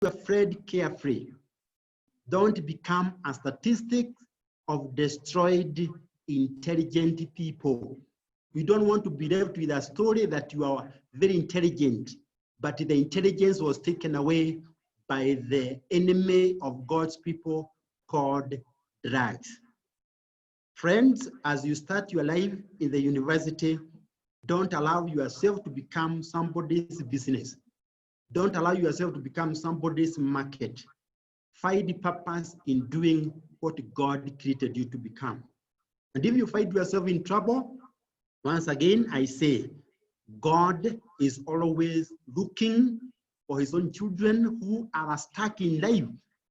afraid, carefree. Don't become a statistic of destroyed, intelligent people. We don't want to be left with a story that you are very intelligent, but the intelligence was taken away by the enemy of God's people called drugs. Friends, as you start your life in the university, don't allow yourself to become somebody's business. Don't allow yourself to become somebody's market. Find the purpose in doing what God created you to become. And if you find yourself in trouble, once again, I say, God is always looking for his own children who are stuck in life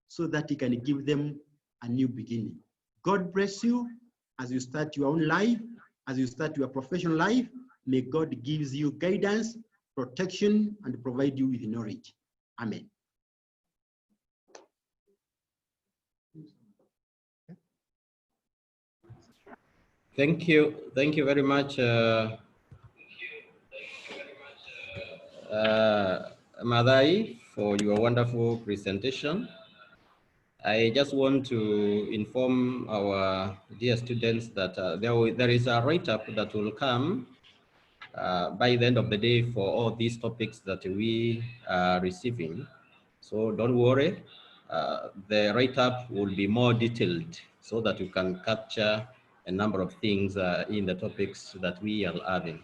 so that he can give them a new beginning. God bless you as you start your own life, as you start your professional life. May God give you guidance, protection, and provide you with knowledge. Amen. Thank you very much, Madai, for your wonderful presentation. I just want to inform our dear students that there is a write-up that will come by the end of the day for all these topics that we are receiving. So don't worry, the write-up will be more detailed so that you can capture a number of things in the topics that we are having.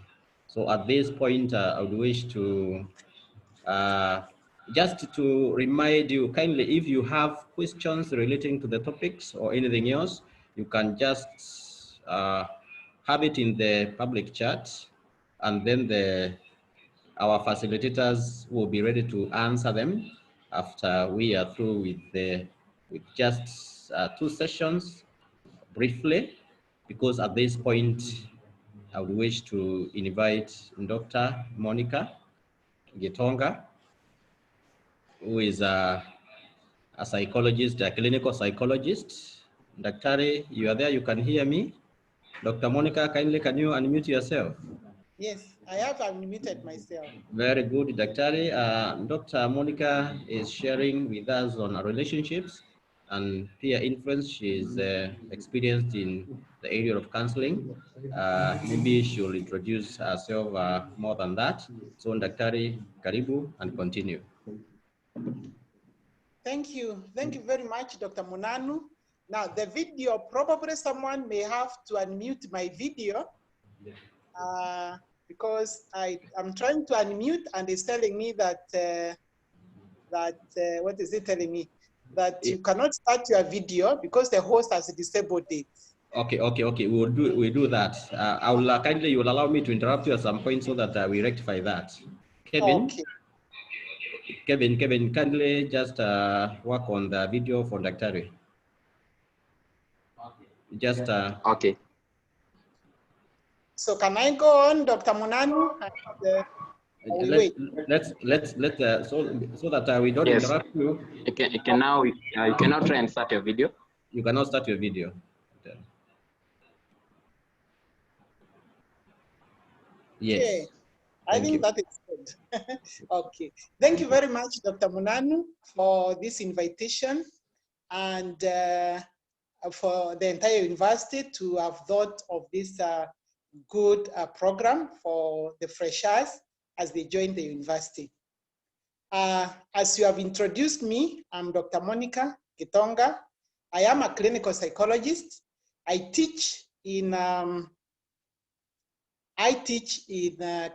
So at this point, I would wish to just to remind you kindly, if you have questions relating to the topics or anything else, you can just have it in the public chat, and then our facilitators will be ready to answer them after we are through with just 2 sessions briefly, because at this point, I would wish to invite Dr. Monica Gitonga, who is a psychologist, a clinical psychologist. Daktari, you are there, you can hear me. Dr. Monica, kindly can you unmute yourself? Yes, I have unmuted myself. Very good, Daktari. Dr. Monica is sharing with us on relationships and peer influence. She's experienced in the area of counseling. Maybe she'll introduce herself more than that. So, Daktari, karibu and continue. Thank you. Thank you very much, Dr. Munanu. Now, the video, probably someone may have to unmute my video because I'm trying to unmute and it's telling me that, what is it telling me? That you cannot start your video because the host has disabled it. Okay. We'll do that. I will kindly, you will allow me to interrupt you at some point so that we rectify that. Kevin? Okay. Kevin, kindly just work on the video for Daktari. Just okay. So can I go on, Dr. Munanu? Let's so that we don't interrupt you. You can now try and start your video. You cannot start your video. Okay. Yes. Okay. I think that is good. Okay. Thank you very much, Dr. Munanu, for this invitation and for the entire university to have thought of this good program for the freshers as they join the university. As you have introduced me, I'm Dr. Monica Gitonga. I am a clinical psychologist. I teach in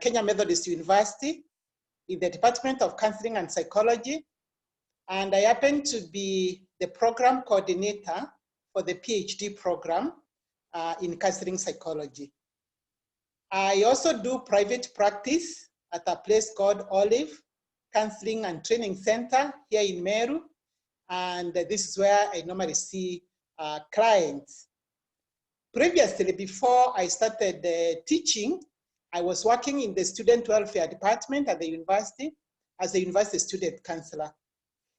Kenya Methodist University in the Department of Counseling and Psychology, and I happen to be the program coordinator for the PhD program in counseling psychology. I also do private practice at a place called Olive Counseling and Training Center here in Meru, and this is where I normally see clients. Previously, before I started teaching, I was working in the student welfare department at the university as a university student counselor.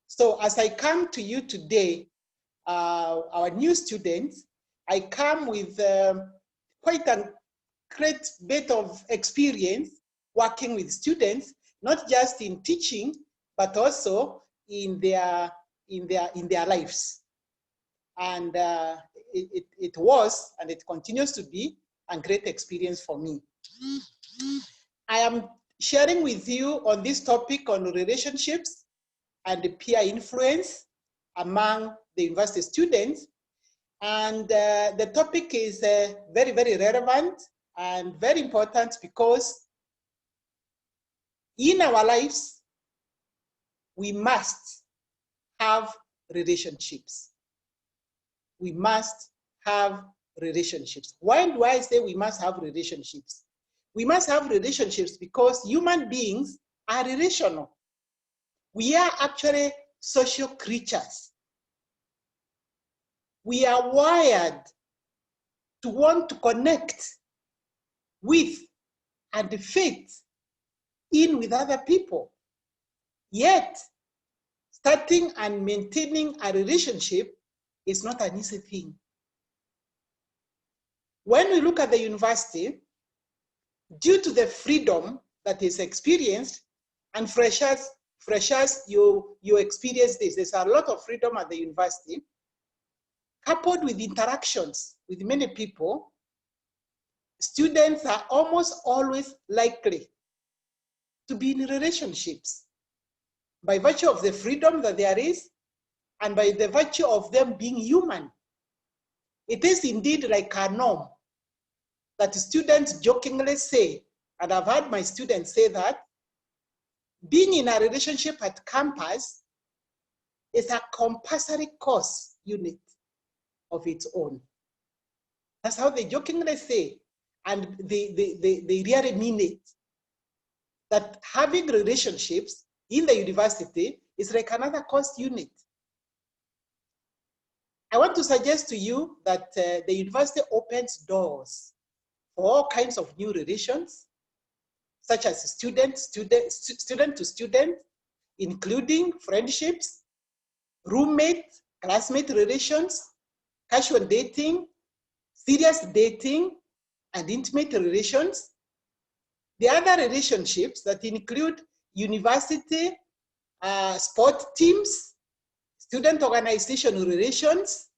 So as I come to you today, our new students, I come with quite a great bit of experience working with students, not just in teaching, but also in their lives. And it was, and it continues to be, a great experience for me. I am sharing with you on this topic on relationships and peer influence among the university students. And the topic is very, very relevant and very important, because in our lives, we must have relationships. We must have relationships. Why do I say we must have relationships? We must have relationships because human beings are relational. We are actually social creatures. We are wired to want to connect with and fit in with other people. Yet, starting and maintaining a relationship is not an easy thing. When we look at the university, due to the freedom that is experienced, and freshers, you experience this, there's a lot of freedom at the university, coupled with interactions with many people, students are almost always likely to be in relationships by virtue of the freedom that there is and by the virtue of them being human. It is indeed like a norm that students jokingly say, and I've heard my students say that, being in a relationship at campus is a compulsory course unit of its own. That's how they jokingly say, and they really mean it, that having relationships in the university is like another course unit. I want to suggest to you that the university opens doors for all kinds of new relations, such as student to student, including friendships, roommate, classmate relations, casual dating, serious dating, and intimate relations. The other relationships that include university, sport teams, student organization relations,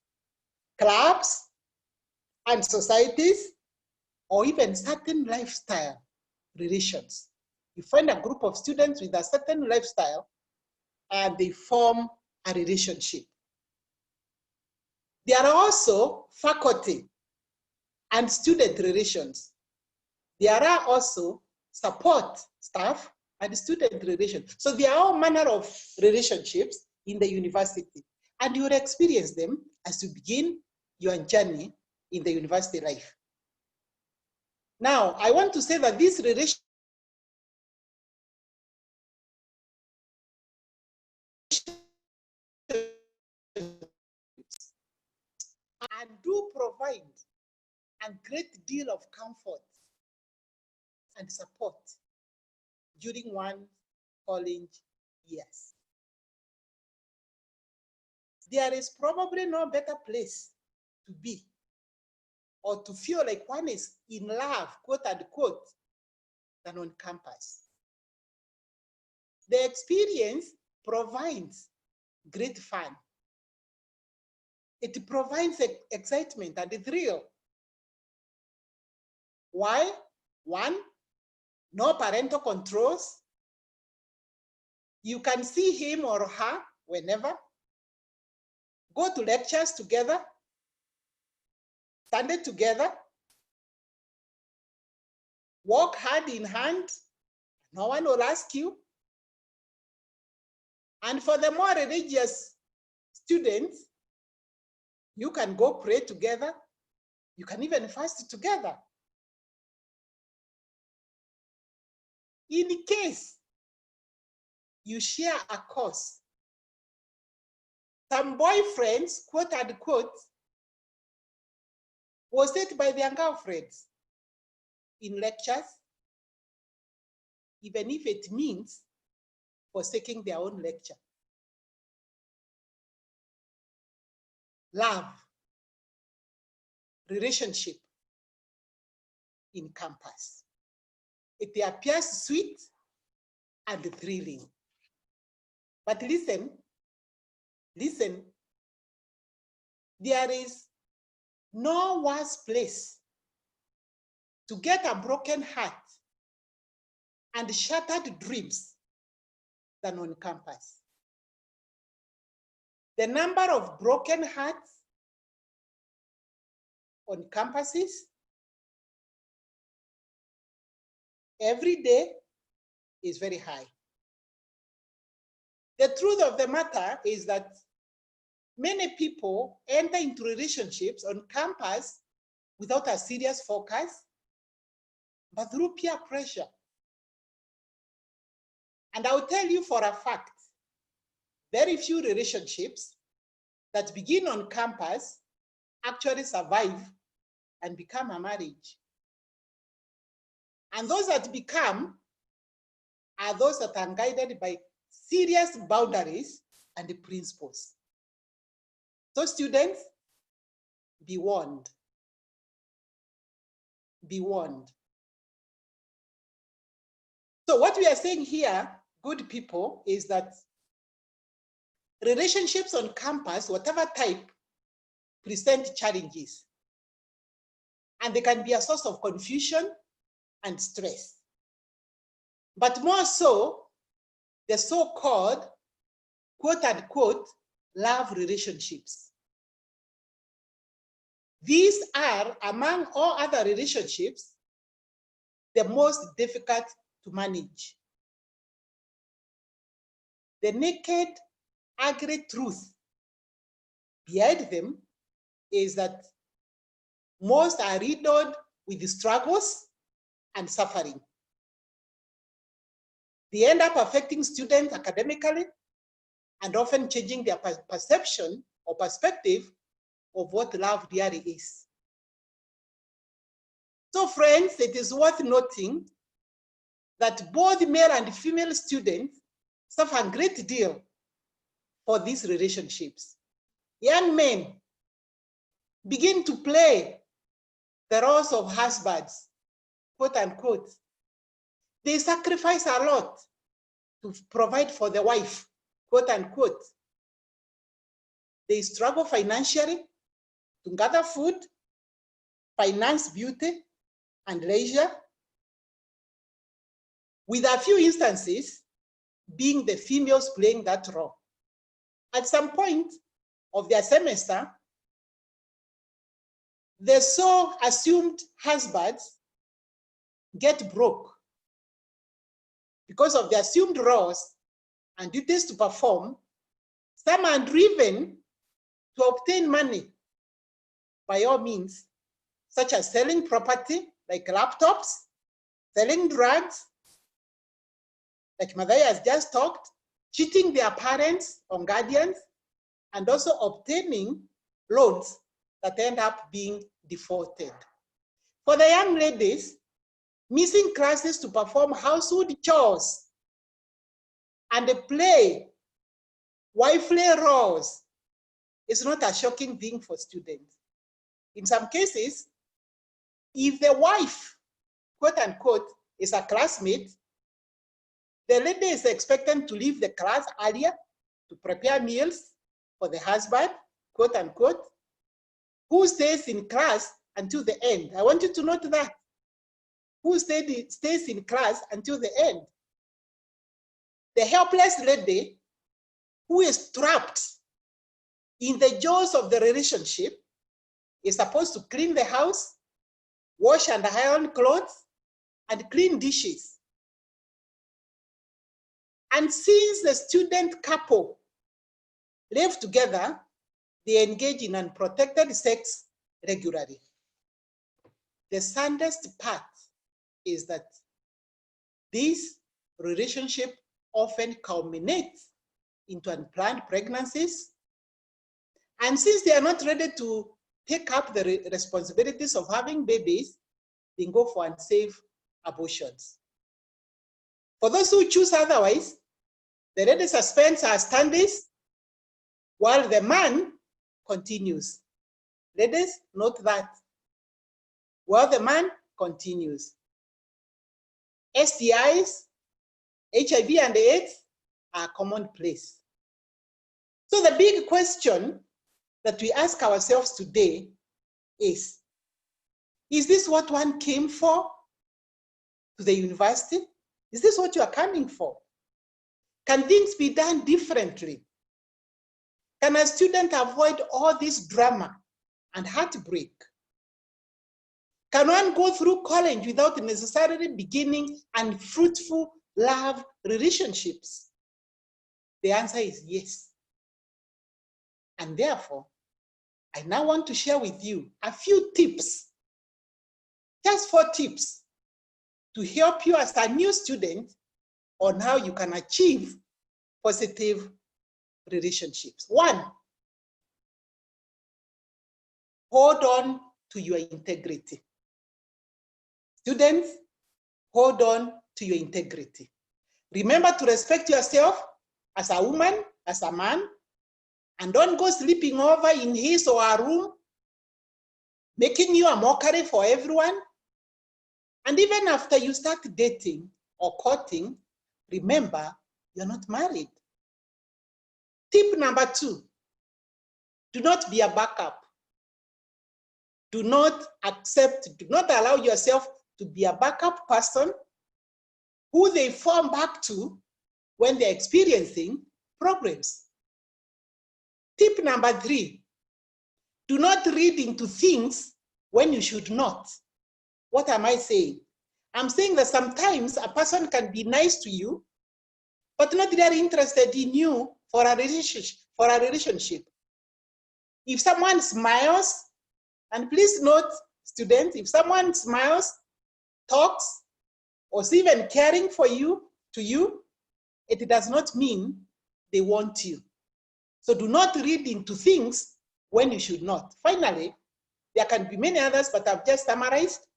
clubs, and societies, or even certain lifestyle relations. You find a group of students with a certain lifestyle and they form a relationship. There are also faculty and student relations. There are also support staff and student relations. So there are all manner of relationships in the university, and you will experience them as you begin your journey in the university life. Now, I want to say that these relationships and do provide a great deal of comfort and support during one's college years. There is probably no better place to be or to feel like one is in love, quote unquote, than on campus. The experience provides great fun. It provides excitement and it's real. Why? One, no parental controls. You can see him or her whenever. Go to lectures together. Study together. Walk hand in hand. No one will ask you. And for the more religious students, you can go pray together. You can even fast together. In case you share a course, some boyfriends, quote unquote, was set by their girlfriends in lectures, even if it means forsaking their own lecture. Love, relationship in campus. It appears sweet and thrilling. But listen, Listen, there is no worse place to get a broken heart and shattered dreams than on campus. The number of broken hearts on campuses every day is very high. The truth of the matter is that many people enter into relationships on campus without a serious focus, but through peer pressure. And I'll tell you for a fact, very few relationships that begin on campus actually survive and become a marriage. And those that become are those that are guided by serious boundaries and principles. So students, be warned. Be warned. So what we are saying here, good people, is that relationships on campus, whatever type, present challenges. And they can be a source of confusion and stress. But more so, the so-called, quote unquote, love relationships. These are, among all other relationships, the most difficult to manage. The naked, ugly truth behind them is that most are riddled with struggles and suffering. They end up affecting students academically and often changing their perception or perspective of what love really is. So friends, it is worth noting that both male and female students suffer a great deal for these relationships. Young men begin to play the roles of husbands, quote unquote. They sacrifice a lot to provide for the wife, quote unquote. They struggle financially to gather food, finance beauty and leisure, with a few instances being the females playing that role. At some point of their semester, the so assumed husbands get broke because of the assumed roles and duties to perform. Some are driven to obtain money by all means, such as selling property like laptops, selling drugs, like Madhya has just talked, cheating their parents or guardians, and also obtaining loans that end up being defaulted. For the young ladies, missing classes to perform household chores and play wifely roles is not a shocking thing for students. In some cases, if the wife, quote unquote, is a classmate, the lady is expected to leave the class earlier to prepare meals for the husband, quote unquote, who stays in class until the end. I want you to note that. Who stays in class until the end. The helpless lady who is trapped in the jaws of the relationship is supposed to clean the house, wash and iron clothes, and clean dishes. And since the student couple live together, they engage in unprotected sex regularly. The saddest part is that this relationship often culminates into unplanned pregnancies. And since they are not ready to take up the responsibilities of having babies, they go for unsafe abortions. For those who choose otherwise, the lady suspends her studies while the man continues. Ladies, note that. While the man continues. STIs, HIV and AIDS are commonplace. So the big question that we ask ourselves today is this what one came for to the university? Is this what you are coming for? Can things be done differently? Can a student avoid all this drama and heartbreak? Can one go through college without necessarily beginning unfruitful love relationships? The answer is yes. And therefore, I now want to share with you a few tips, just 4 tips, to help you as a new student on how you can achieve positive relationships. 1, hold on to your integrity. Students, hold on to your integrity. Remember to respect yourself as a woman, as a man, and don't go sleeping over in his or her room, making you a mockery for everyone. And even after you start dating or courting, remember, you're not married. Tip number 2, do not be a backup. Do not allow yourself to be a backup person who they fall back to when they're experiencing problems. Tip number 3, do not read into things when you should not. What am I saying? I'm saying that sometimes a person can be nice to you, but not really interested in you for a relationship. If someone smiles, and please note, students, if someone smiles, talks, or is even caring for you, it does not mean they want you. So do not read into things when you should not. Finally, there can be many others, but I've just summarized.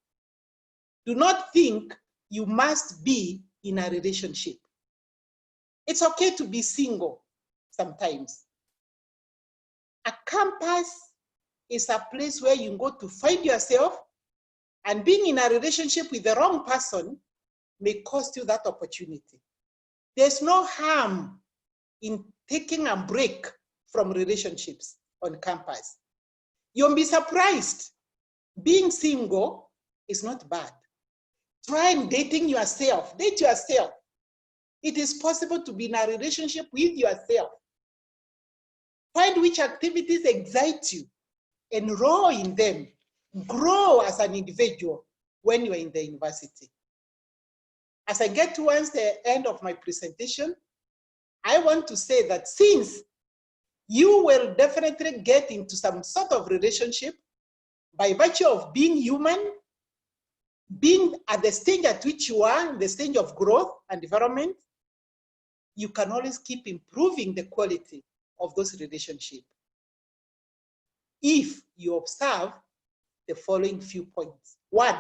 Do not think you must be in a relationship. It's okay to be single sometimes. A campus is a place where you go to find yourself, and being in a relationship with the wrong person may cost you that opportunity. There's no harm in taking a break from relationships on campus. You'll be surprised. Being single is not bad. Try dating yourself. Date yourself. It is possible to be in a relationship with yourself. Find which activities excite you. Enroll in them. Grow as an individual when you're in the university. As I get towards the end of my presentation, I want to say that since you will definitely get into some sort of relationship by virtue of being human, being at the stage at which you are, the stage of growth and development, you can always keep improving the quality of those relationships if you observe the following few points. 1,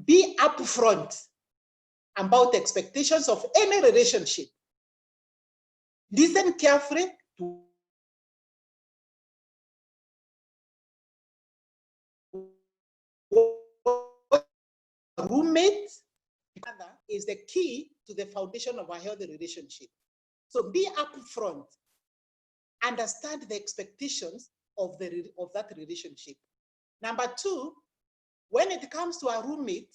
be upfront about expectations of any relationship. Listen carefully to roommate is the key to the foundation of a healthy relationship. So be upfront. Understand the expectations of that relationship. Number 2, when it comes to a roommate,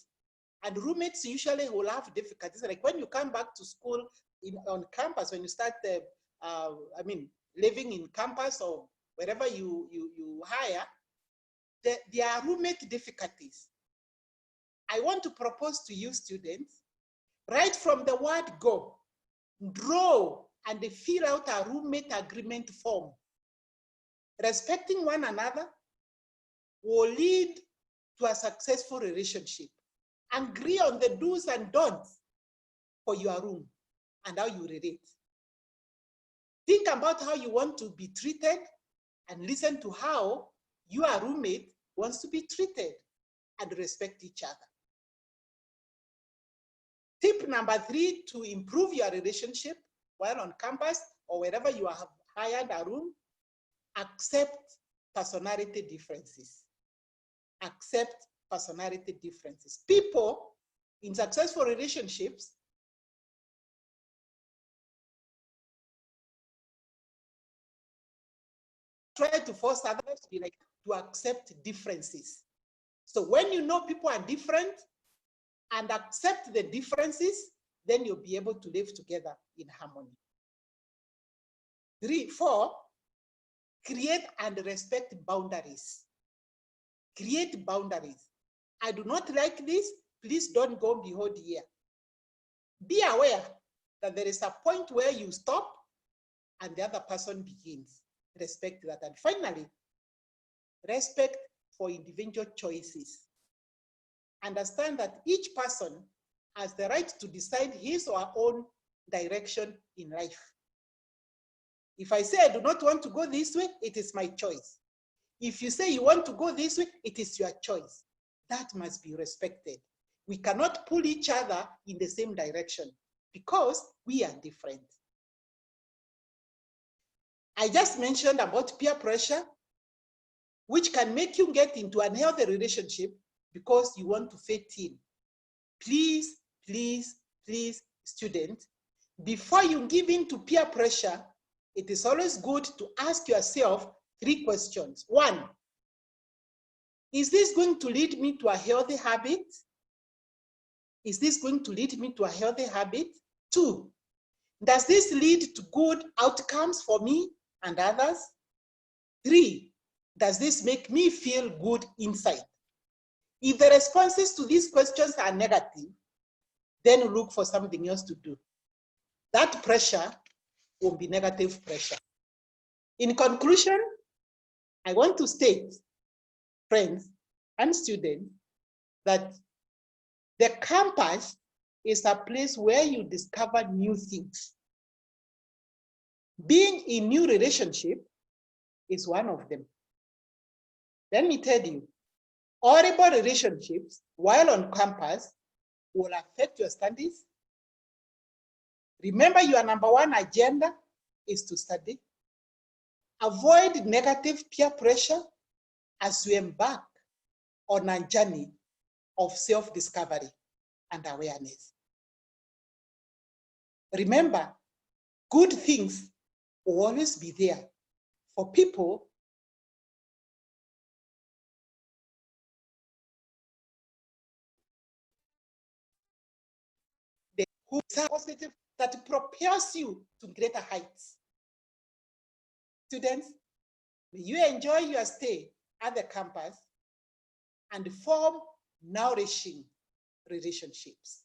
and roommates usually will have difficulties, like when you come back to school on campus, when you start living in campus or wherever you hire, there are roommate difficulties. I want to propose to you students, right from the word go, draw and fill out a roommate agreement form. Respecting one another will lead to a successful relationship. Agree on the do's and don'ts for your room and how you relate. Think about how you want to be treated and listen to how your roommate wants to be treated and respect each other. Tip number 3 to improve your relationship while on campus or wherever you have hired a room, accept personality differences. Accept personality differences. People in successful relationships try to force others to be like, to accept differences. So when you know people are different and accept the differences, then you'll be able to live together in harmony. 3, 4, create and respect boundaries. Create boundaries. I do not like this, please don't go beyond here. Be aware that there is a point where you stop and the other person begins. Respect that. And finally, respect for individual choices. Understand that each person has the right to decide his or her own direction in life. If I say I do not want to go this way, it is my choice. If you say you want to go this way, it is your choice. That must be respected. We cannot pull each other in the same direction because we are different. I just mentioned about peer pressure, which can make you get into an unhealthy relationship because you want to fit in. Please, please, please, students, before you give in to peer pressure, it is always good to ask yourself 3 questions. 1, is this going to lead me to a healthy habit? Is this going to lead me to a healthy habit? 2, does this lead to good outcomes for me and others? 3, does this make me feel good inside? If the responses to these questions are negative, then look for something else to do. That pressure will be negative pressure. In conclusion, I want to state, friends and students, that the campus is a place where you discover new things. Being in new relationship is one of them. Let me tell you, horrible relationships while on campus will affect your studies. Remember, your #1 agenda is to study. Avoid negative peer pressure as you embark on a journey of self-discovery and awareness. Remember, good things will always be there for people who are positive, that propels you to greater heights. Students, may you enjoy your stay at the campus and form nourishing relationships.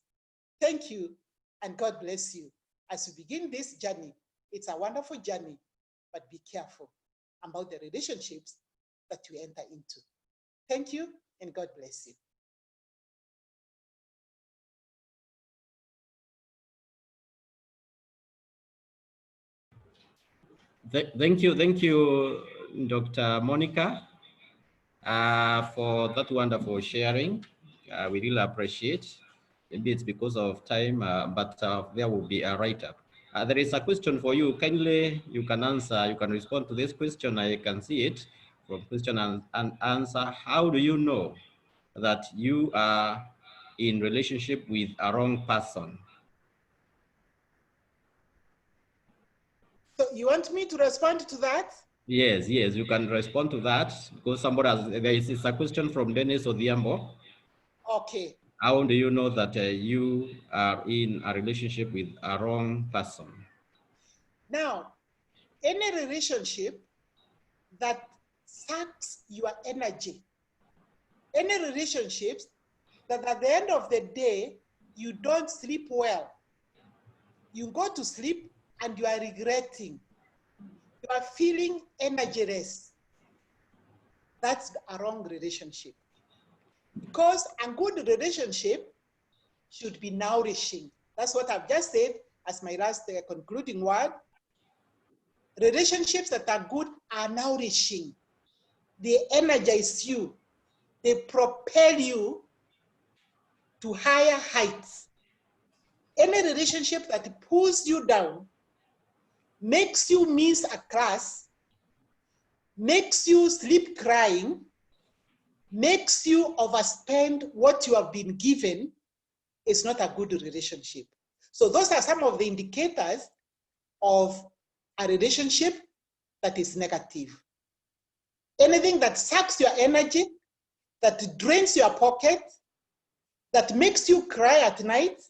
Thank you, and God bless you. As you begin this journey, it's a wonderful journey, but be careful about the relationships that you enter into. Thank you, and God bless you. Thank you, Dr. Monica, for that wonderful sharing. We really appreciate. Maybe it's because of time, but there will be a write-up. There is a question for you. Kindly, you can answer. You can respond to this question. I can see it from question and answer. How do you know that you are in relationship with a wrong person? So you want me to respond to that? Yes, you can respond to that because somebody has, there is a question from Dennis Odhiambo. Okay. How do you know that you are in a relationship with a wrong person? Now, any relationship that sucks your energy, any relationships that at the end of the day, you don't sleep well. You go to sleep and you are regretting. You are feeling energyless. That's a wrong relationship. Because a good relationship should be nourishing. That's what I've just said as my last concluding word. Relationships that are good are nourishing. They energize you. They propel you to higher heights. Any relationship that pulls you down, makes you miss a class, makes you sleep crying, makes you overspend what you have been given, is not a good relationship. So those are some of the indicators of a relationship that is negative. anything that sucks your energy, that drains your pocket, that makes you cry at night,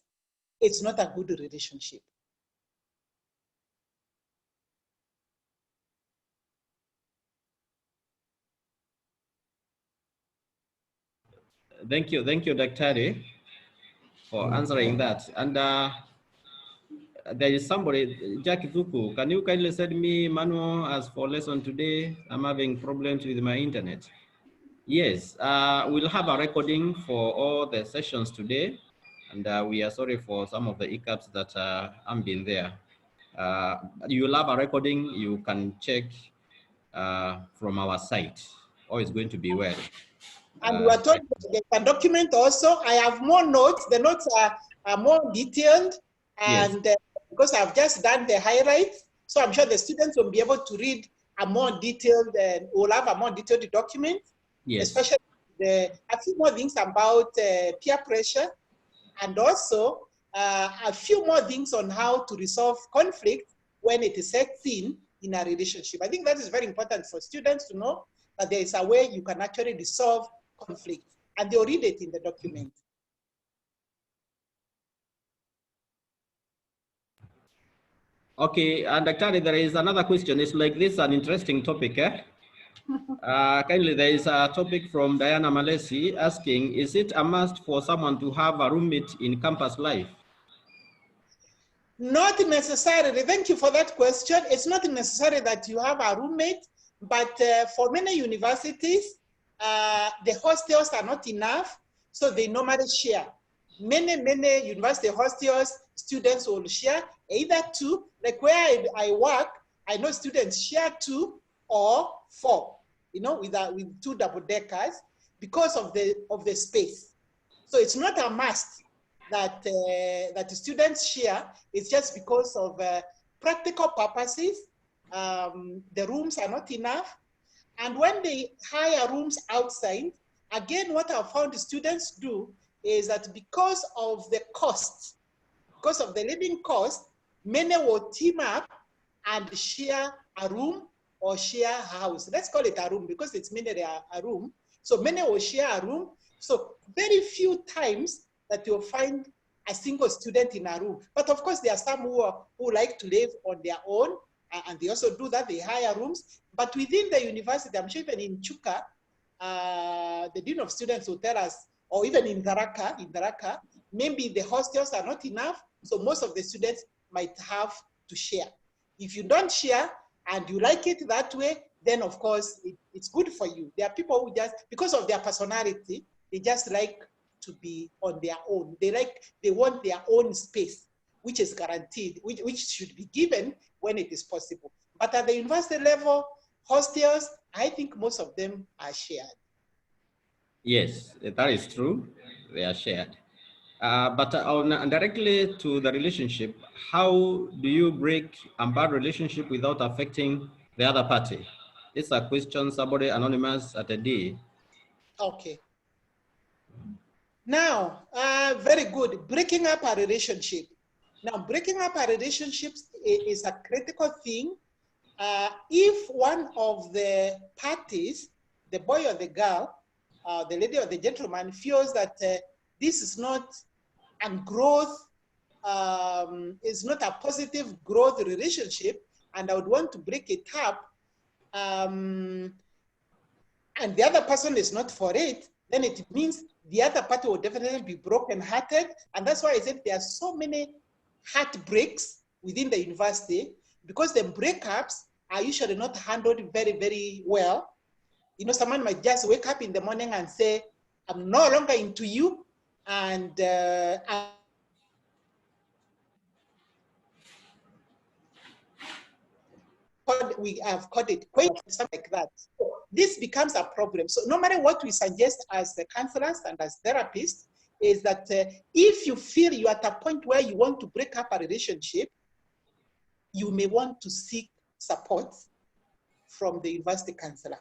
it's not a good relationship. Thank you, Daktari, for answering that. And there is somebody, Jackie Zuku, can you kindly send me manual as for lesson today? I'm having problems with my internet. Yes, we'll have a recording for all the sessions today. And we are sorry for some of the hiccups that haven't been there. You'll have a recording, you can check from our site. All is going to be well. And we are told they can document also. I have more notes. The notes are more detailed. And Yes. Because I've just done the highlights, so I'm sure the students will be able to read a more detailed, will have a more detailed document. Yes. Especially a few more things about peer pressure, and also a few more things on how to resolve conflict when it sets in a relationship. I think that is very important for students to know that there is a way you can actually resolve conflict, and they'll read it in the document. Okay, and Daktari, there is another question. It's like this, an interesting topic. Kindly, there is a topic from Diana Malesi asking, is it a must for someone to have a roommate in campus life? Not necessarily. Thank you for that question. It's not necessary that you have a roommate, but for many universities, the hostels are not enough, so they normally share. Many university hostels, students will share either two, like where I work, I know students share 2 or 4, you know, with 2 double-deckers because of the space. So it's not a must that that students share. It's just because of practical purposes. The rooms are not enough. And when they hire rooms outside, again, what I've found students do is that because of the cost, because of the living cost, many will team up and share a room or share a house. Let's call it a room because it's mainly a room. So many will share a room. So very few times that you'll find a single student in a room. But of course, there are some who like to live on their own, and they also do that, they hire rooms. But within the university, I'm sure even in Chuka, the Dean of Students will tell us, or even in Tharaka, maybe the hostels are not enough, so most of the students might have to share. If you don't share and you like it that way, then of course it's good for you. There are people who just, because of their personality, they just like to be on their own. They want their own space, which is guaranteed, which should be given when it is possible. But at the university level, hostels, I think most of them are shared. Yes, that is true. They are shared. But directly to the relationship, how do you break a bad relationship without affecting the other party? It's a question, somebody anonymous at a D. Okay. Now, very good. Breaking up a relationship. Now, breaking up a relationship is a critical thing. If one of the parties, the boy or the girl, the lady or the gentleman, feels that this is not a growth, is not a positive growth relationship, and I would want to break it up, and the other person is not for it, then it means the other party will definitely be broken-hearted. And that's why I said there are so many heartbreaks within the university, because the breakups are usually not handled very, very well. You know, someone might just wake up in the morning and say, I'm no longer into you, and we have called it something like that. So this becomes a problem. So no matter what we suggest as the counselors and as therapists is that if you feel you're at a point where you want to break up a relationship, you may want to seek support from the university counselor,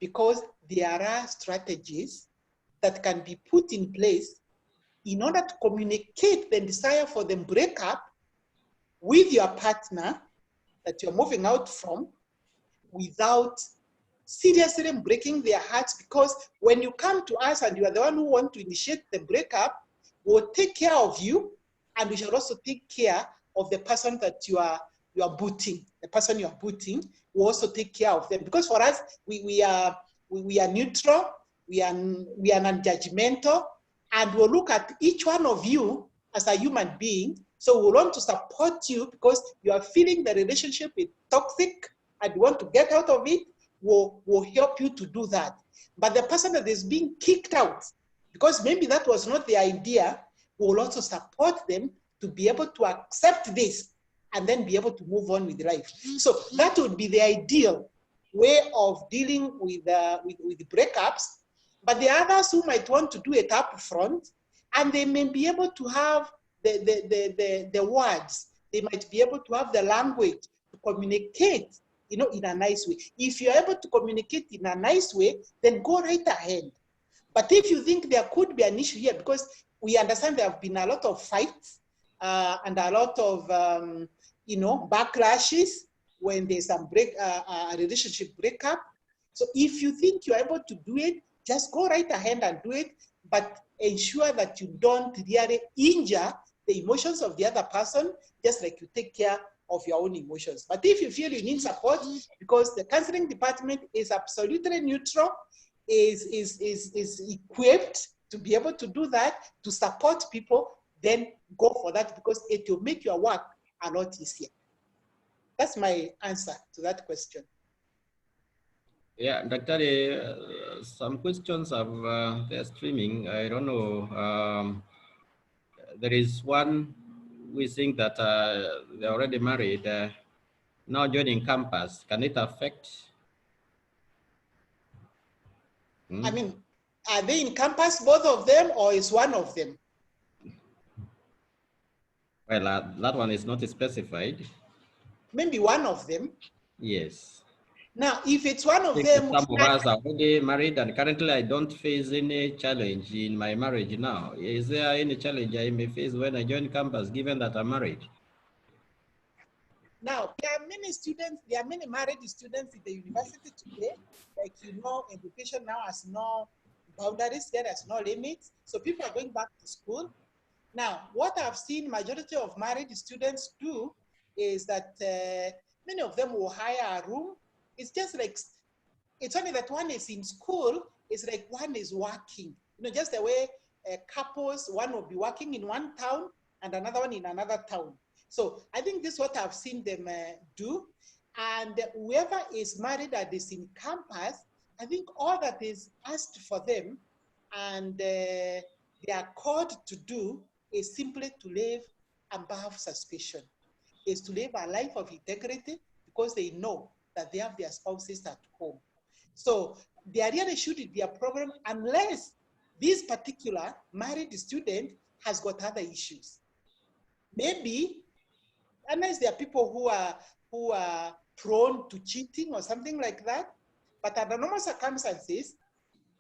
because there are strategies that can be put in place in order to communicate the desire for the breakup with your partner that you're moving out from without seriously breaking their hearts, because when you come to us and you are the one who want to initiate the breakup, we'll take care of you, and we shall also take care of the person that you are booting. The person you are booting, we also take care of them, because for us, we are neutral, we are non-judgmental, and we'll look at each one of you as a human being. So we want to support you because you are feeling the relationship is toxic and you want to get out of it. We'll help you to do that. But the person that is being kicked out, because maybe that was not the idea, we'll also support them to be able to accept this and then be able to move on with life. So that would be the ideal way of dealing with breakups. But the others who might want to do it up front, and they may be able to have the words, they might be able to have the language to communicate, in a nice way. If you're able to communicate in a nice way, then go right ahead. But if you think there could be an issue here, because we understand there have been a lot of fights and a lot of, backlashes when there's a relationship breakup. So if you think you're able to do it, just go right ahead and do it, but ensure that you don't really injure the emotions of the other person, just like you take care of your own emotions. But if you feel you need support, because the counseling department is absolutely neutral, is equipped to be able to do that, to support people, then go for that, because it will make your work a lot easier. That's my answer to that question. Yeah, Dr. Some questions have they're streaming. I don't know. There is one we think that they're already married, now joining campus. Can it affect? I mean, are they in campus, both of them, or is one of them? Well, that one is not specified. Maybe one of them. Yes. Now, if it's one of them, some of us are already married, and currently I don't face any challenge in my marriage now. Is there any challenge I may face when I join campus, given that I'm married? Now, there are many students, there are many married students in the university today. Like, education now has no boundaries, there is no limits. So people are going back to school. Now, what I've seen majority of married students do is that many of them will hire a room. It's just like, it's only that one is in school, it's like one is working. Just the way couples, one will be working in one town and another one in another town. So I think this is what I've seen them do. And whoever is married and is in campus, I think all that is asked for them and they are called to do is simply to live above suspicion, is to live a life of integrity, because they know that they have their spouses at home. So there really shouldn't be a problem unless this particular married student has got other issues. Maybe, unless there are people who are prone to cheating or something like that. But under normal circumstances,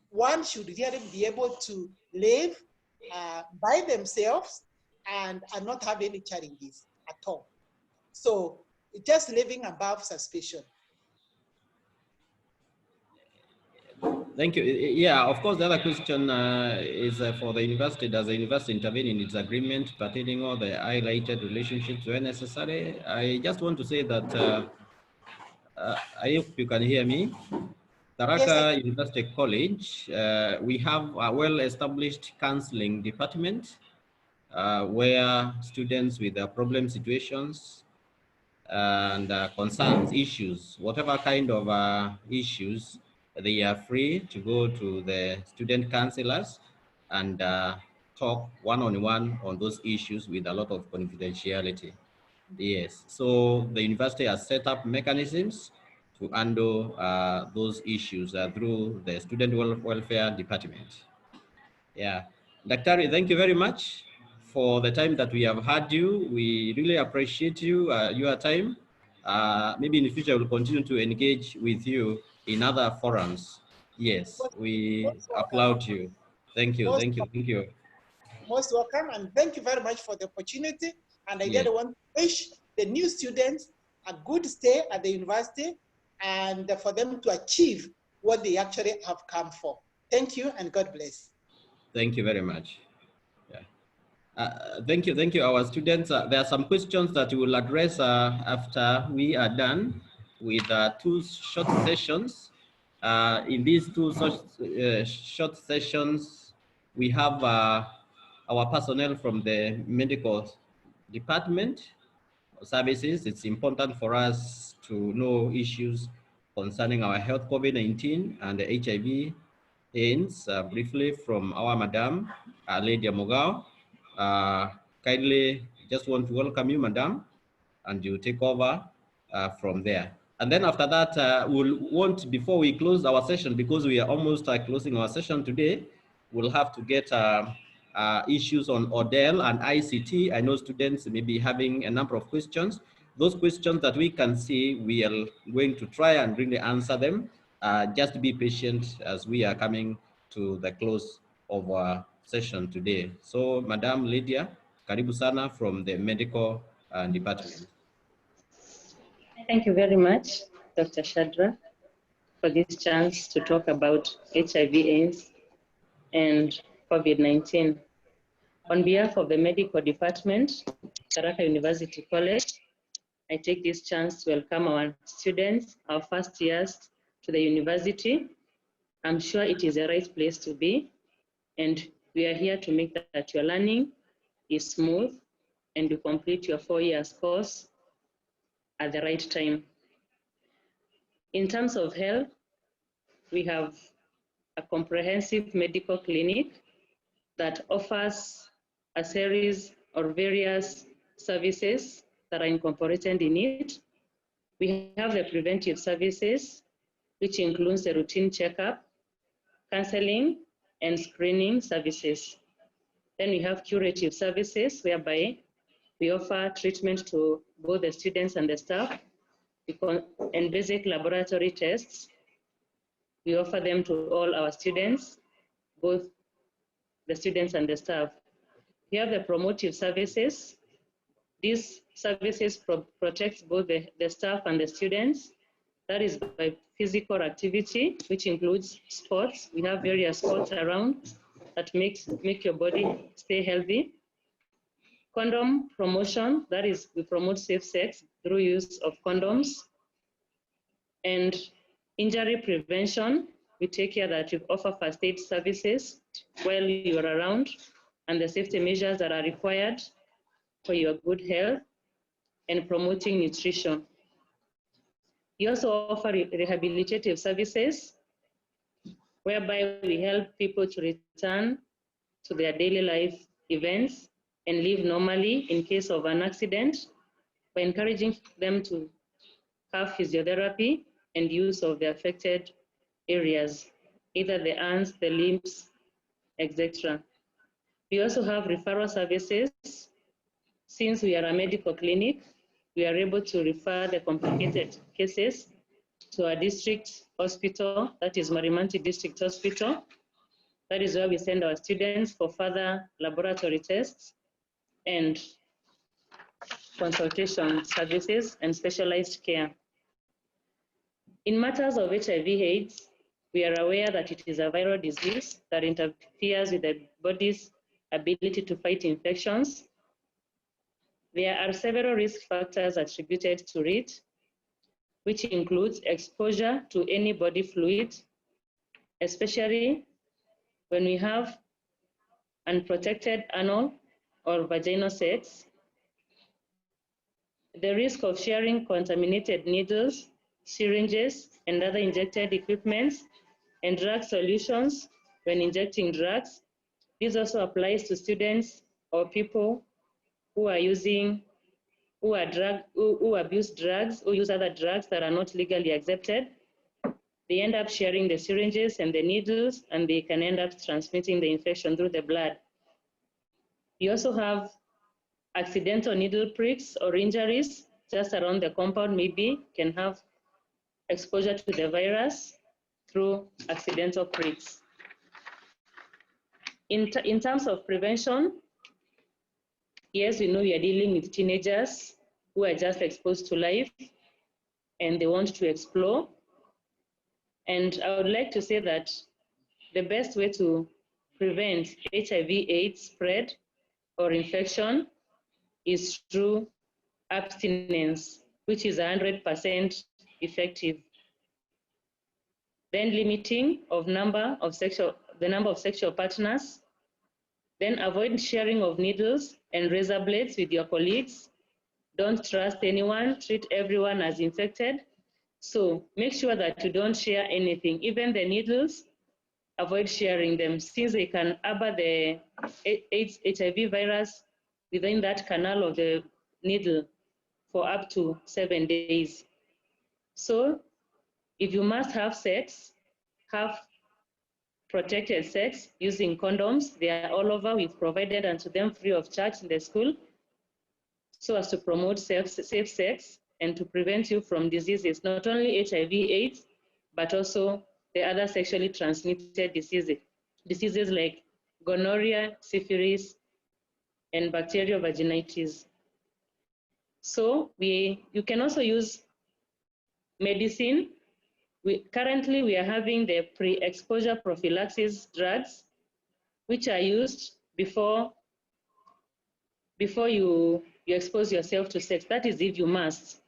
one should really be able to live by themselves and not have any challenges at all. So just living above suspicion. Thank you. Yeah, of course, the other question is for the university. Does the university intervene in its agreement pertaining all the highlighted relationships where necessary? I just want to say that I hope you can hear me. Tharaka University College, we have a well-established counseling department where students with problem situations and concerns, issues, whatever kind of issues, they are free to go to the student counselors and talk one-on-one on those issues with a lot of confidentiality. Yes, so the university has set up mechanisms to handle those issues through the student welfare department. Yeah, Dr. Thank you very much for the time that we have had you. We really appreciate you, your time. Maybe in the future we'll continue to engage with you in other forums. Yes, we applaud you. Thank you, thank you, thank you. Most welcome, and thank you very much for the opportunity. And I really want to wish the new students a good stay at the university and for them to achieve what they actually have come for. Thank you and God bless. Thank you very much. Thank you, our students. There are some questions that we will address after we are done with two short sessions. In these two short sessions, we have our personnel from the medical department services. It's important for us to know issues concerning our health, COVID-19 and the HIV AIDS briefly from our Madam, Lady Amogao. Kindly just want to welcome you, Madam, and you take over from there. And then after that, we'll want, before we close our session, because we are almost closing our session today, we'll have to get issues on ODEL and ICT. I know students may be having a number of questions. Those questions that we can see, we are going to try and really answer them. Just be patient as we are coming to the close of our session today. So, Madam Lydia, karibu sana from the medical department. Thank you very much, Dr. Shadra, for this chance to talk about HIV/AIDS and COVID-19. On behalf of the medical department, Tharaka University College, I take this chance to welcome our students, our first years to the university. I'm sure it is the right place to be, and we are here to make that your learning is smooth and you complete your 4 years course at the right time. In terms of health, we have a comprehensive medical clinic that offers a series or various services that are incorporated in it. We have the preventive services, which includes the routine checkup, counseling, and screening services. Then we have curative services, whereby we offer treatment to both the students and the staff, and basic laboratory tests. We offer them to all our students, both the students and the staff. We have the promotive services. These services protect both the staff and the students. That is by physical activity, which includes sports. We have various sports around that make your body stay healthy. Condom promotion, that is, we promote safe sex through use of condoms. And injury prevention, we take care that you offer first aid services while you're around and the safety measures that are required for your good health, and promoting nutrition. We also offer rehabilitative services whereby we help people to return to their daily life events and live normally in case of an accident, by encouraging them to have physiotherapy and use of the affected areas, either the arms, the limbs, etc. We also have referral services. Since we are a medical clinic, we are able to refer the complicated cases to a district hospital, that is Marimanti District Hospital. That is where we send our students for further laboratory tests and consultation services and specialized care. In matters of HIV/AIDS, we are aware that it is a viral disease that interferes with the body's ability to fight infections. There are several risk factors attributed to it, which includes exposure to any body fluid, especially when we have unprotected anal or vaginal sex, the risk of sharing contaminated needles, syringes, and other injected equipments, and drug solutions when injecting drugs. This also applies to students or people who are who abuse drugs, who use other drugs that are not legally accepted. They end up sharing the syringes and the needles, and they can end up transmitting the infection through the blood. We also have accidental needle pricks or injuries just around the compound, maybe can have exposure to the virus through accidental pricks. In terms of prevention, yes, we know we are dealing with teenagers who are just exposed to life and they want to explore. And I would like to say that the best way to prevent HIV/AIDS spread or infection is through abstinence, which is 100% effective. Then limiting of the number of sexual partners. Then avoid sharing of needles and razor blades with your colleagues. Don't trust anyone, treat everyone as infected. So make sure that you don't share anything, even the needles, avoid sharing them since they can harbor the HIV virus within that canal of the needle for up to 7 days. So if you must have sex, have protected sex using condoms. They are all over. We've provided unto them free of charge in the school so as to promote safe sex and to prevent you from diseases, not only HIV/AIDS, but also the other sexually transmitted diseases like gonorrhea, syphilis, and bacterial vaginitis. So you can also use medicine. Currently, we are having the pre-exposure prophylaxis drugs, which are used before you expose yourself to sex. That is if you must.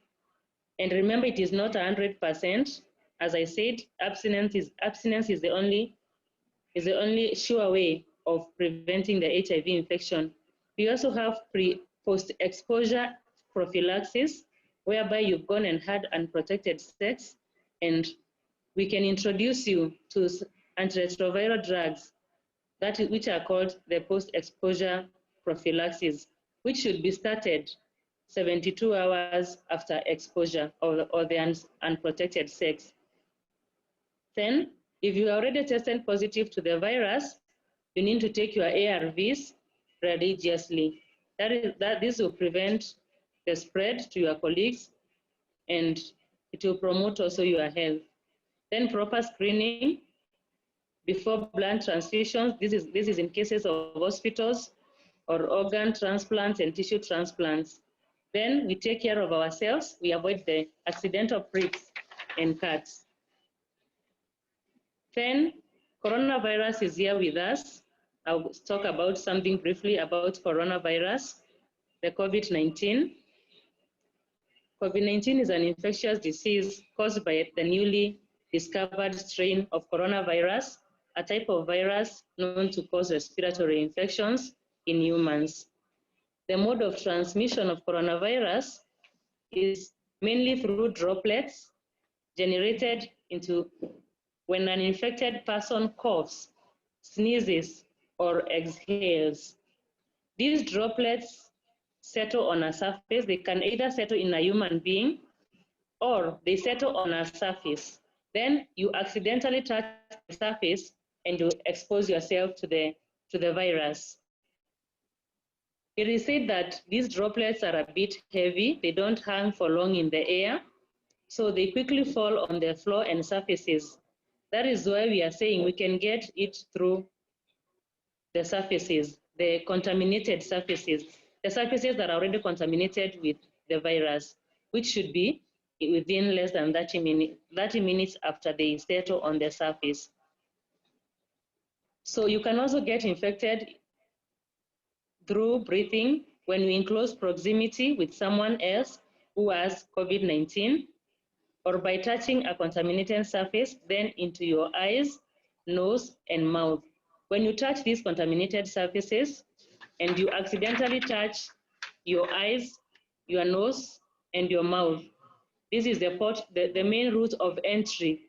And remember, it is not 100%. As I said, abstinence is the only sure way of preventing the HIV infection. We also have post-exposure prophylaxis, whereby you've gone and had unprotected sex, and we can introduce you to antiretroviral drugs which are called the post-exposure prophylaxis, which should be started 72 hours after exposure or the unprotected sex. Then, if you already tested positive to the virus, you need to take your ARVs religiously. This will prevent the spread to your colleagues, and it will promote also your health. Then proper screening before blood transfusions. This is in cases of hospitals or organ transplants and tissue transplants. Then we take care of ourselves. We avoid the accidental pricks and cuts. Then coronavirus is here with us. I'll talk about something briefly about coronavirus, the COVID-19. COVID-19 is an infectious disease caused by the newly discovered strain of coronavirus, a type of virus known to cause respiratory infections in humans. The mode of transmission of coronavirus is mainly through droplets generated when an infected person coughs, sneezes, or exhales. These droplets settle on a surface. They can either settle in a human being or they settle on a surface. Then you accidentally touch the surface and you expose yourself to the virus. It is said that these droplets are a bit heavy. They don't hang for long in the air, so they quickly fall on the floor and surfaces. That is why we are saying we can get it through the surfaces, the contaminated surfaces, the surfaces that are already contaminated with the virus, which should be within less than 30 minutes after they settle on the surface. So you can also get infected through breathing when you're in close proximity with someone else who has COVID-19, or by touching a contaminated surface, then into your eyes, nose, and mouth. When you touch these contaminated surfaces and you accidentally touch your eyes, your nose, and your mouth, this is the main route of entry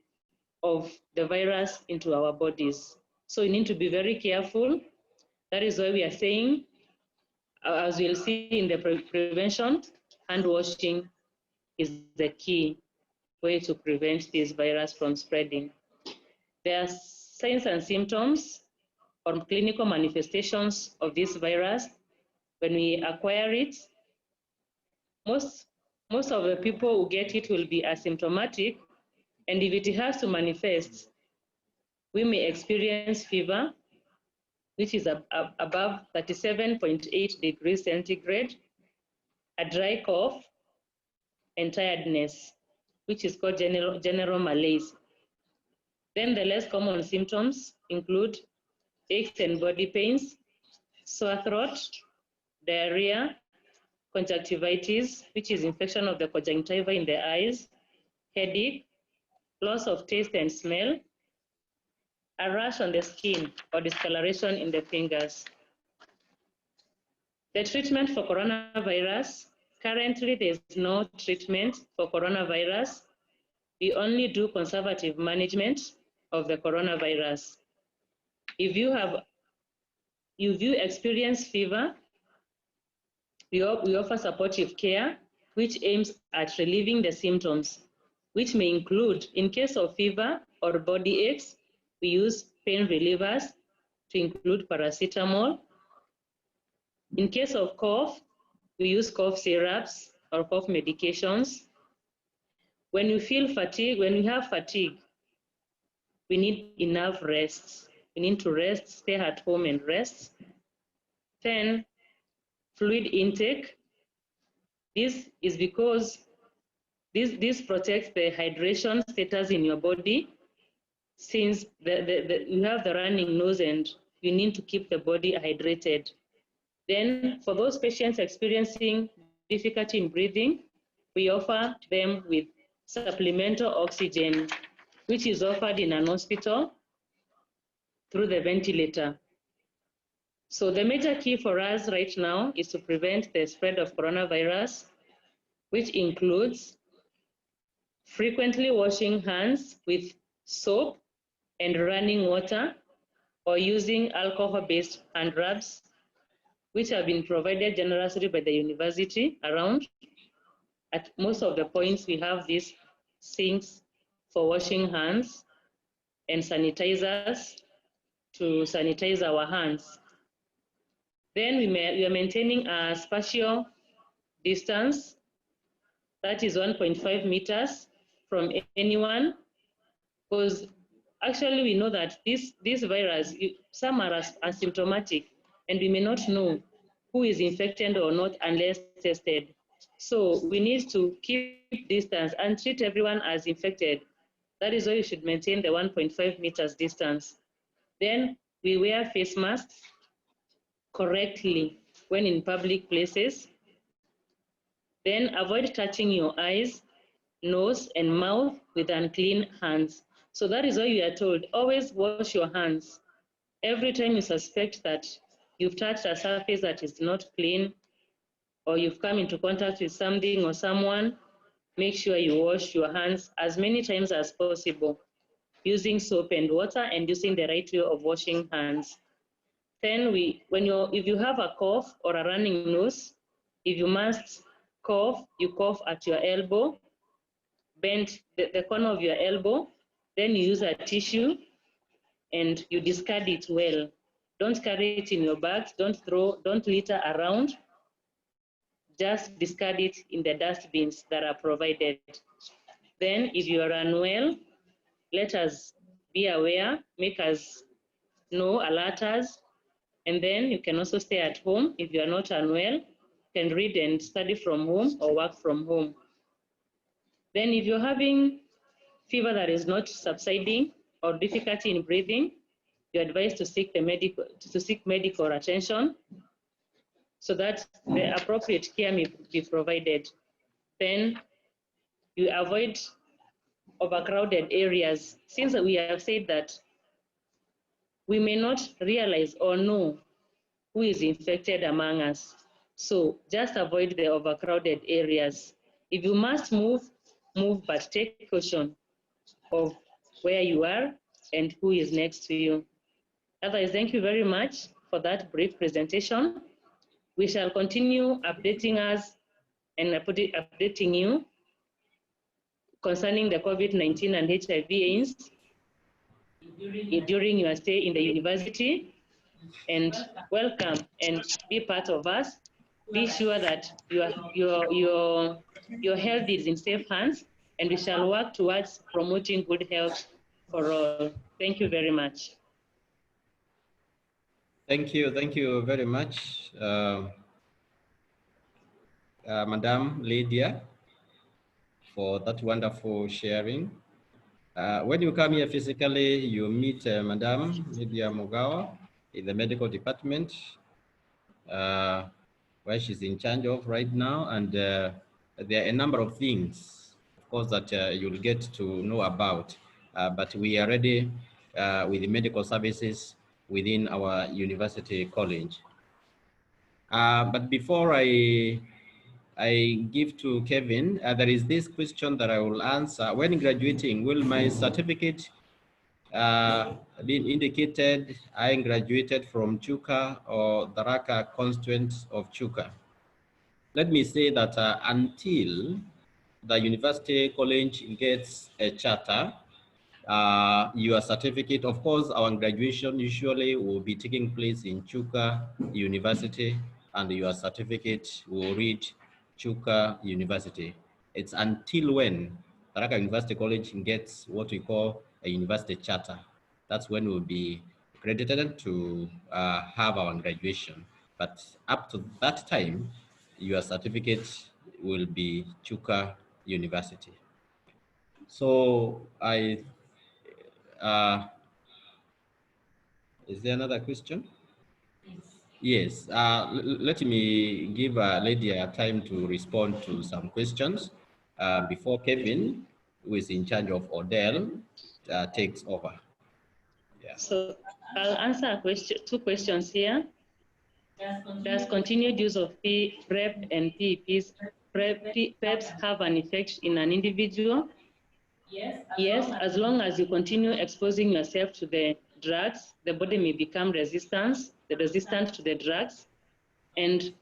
of the virus into our bodies. So you need to be very careful. That is why we are saying, as we'll see in the prevention, hand washing is the key way to prevent this virus from spreading. There are signs and symptoms or clinical manifestations of this virus. When we acquire it, most of the people who get it will be asymptomatic, and if it has to manifest, we may experience fever, which is above 37.8 degrees centigrade, a dry cough, and tiredness, which is called general malaise. Then the less common symptoms include aches and body pains, sore throat, diarrhea, conjunctivitis, which is infection of the conjunctiva in the eyes, headache, loss of taste and smell, a rash on the skin or discoloration in the fingers. The treatment for coronavirus, currently there's no treatment for coronavirus. We only do conservative management of the coronavirus. If you experience fever, we offer supportive care, which aims at relieving the symptoms, which may include, in case of fever or body aches, we use pain relievers to include paracetamol. In case of cough, we use cough syrups or cough medications. When you feel fatigue, when we have fatigue, we need enough rest. We need to rest, stay at home and rest. Then, fluid intake. This is because this protects the hydration status in your body. Since you have the running nose and you need to keep the body hydrated. Then for those patients experiencing difficulty in breathing, we offer them with supplemental oxygen, which is offered in an hospital through the ventilator. So the major key for us right now is to prevent the spread of coronavirus, which includes frequently washing hands with soap and running water, or using alcohol-based hand rubs, which have been provided generously by the university around. At most of the points, we have these sinks for washing hands and sanitizers to sanitize our hands. Then we are maintaining a spatial distance, that is 1.5 meters from anyone, because actually we know that this virus, some are asymptomatic, and we may not know who is infected or not unless tested. So we need to keep distance and treat everyone as infected. That is why you should maintain the 1.5 meters distance. Then we wear face masks correctly when in public places. Then avoid touching your eyes, nose, and mouth with unclean hands. So that is why you are told, always wash your hands. Every time you suspect that you've touched a surface that is not clean, or you've come into contact with something or someone, make sure you wash your hands as many times as possible, using soap and water and using the right way of washing hands. Then if you have a cough or a running nose, if you must cough, you cough at your elbow, bend the corner of your elbow, then you use a tissue and you discard it well. Don't carry it in your bags, don't litter around, just discard it in the dustbins that are provided. Then if you are unwell, let us be aware, make us know, alert us, and then you can also stay at home if you are not unwell, you can read and study from home or work from home. Then if you're having fever that is not subsiding or difficulty in breathing, you're advised to seek medical attention so that the appropriate care may be provided. Then you avoid overcrowded areas, since we have said that we may not realize or know who is infected among us. So just avoid the overcrowded areas. If you must move, but take caution of where you are and who is next to you. Otherwise, thank you very much for that brief presentation. We shall continue updating us and updating you concerning the COVID-19 and HIV AIDS during your stay in the university. And welcome and be part of us. Be sure that your health is in safe hands, and we shall work towards promoting good health for all. Thank you very much. Thank you very much, Madam Lydia, for that wonderful sharing. When you come here physically, you meet Madam Lydia Mogawa in the medical department, where she's in charge of right now. And there are a number of things, of course, that you'll get to know about. But we are ready with the medical services within our university college. But before I give to Kevin, there is this question that I will answer. When graduating, will my certificate be indicated I graduated from Chuka or Tharaka constituent of Chuka? Let me say that until the university college gets a charter, your certificate, of course, our graduation usually will be taking place in Chuka University, and your certificate will read Chuka University. It's until when Tharaka University College gets what we call a university charter. That's when we'll be accredited to have our graduation. But up to that time, your certificate will be Chuka University. So is there another question? Yes. Let me give Lydia time to respond to some questions before Kevin, who is in charge of Odell, takes over. Yeah. So I'll answer a question, 2 questions here. Does continued use of PrEP and PEPs have an effect in an individual? Yes, as long as you continue exposing yourself to the drugs, the body may become resistant to the drugs, and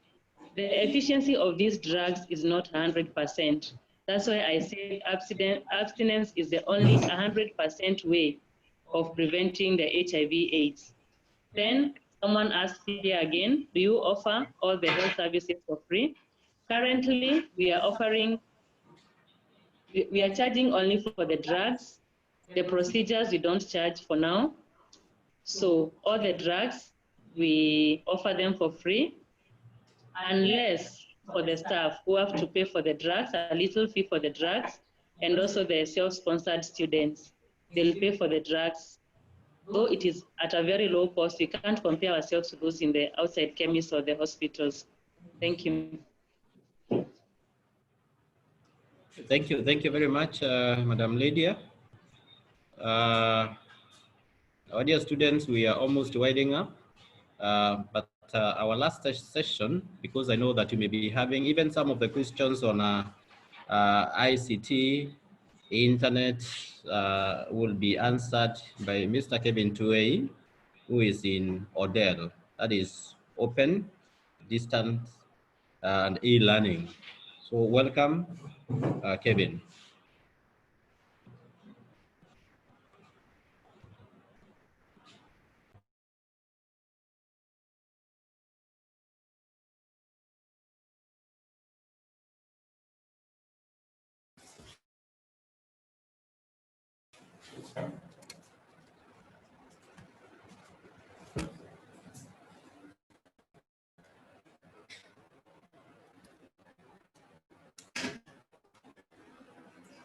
the efficiency of these drugs is not 100%. That's why I say abstinence is the only 100% way of preventing the HIV/AIDS. Then someone asked here again, do you offer all the health services for free? Currently, we are charging only for the drugs. The procedures we don't charge for now. So all the drugs, we offer them for free, unless for the staff who have to pay for the drugs, a little fee for the drugs, and also the self-sponsored students. They'll pay for the drugs, though it is at a very low cost. We can't compare ourselves to those in the outside chemists or the hospitals. Thank you. Thank you very much, Madam Lydia. Our dear students, we are almost winding up, but our last session, because I know that you may be having even some of the questions on ICT, internet, will be answered by Mr. Kevin Tuei, who is in Odell, that is open, distance, and e-learning. So welcome, Kevin.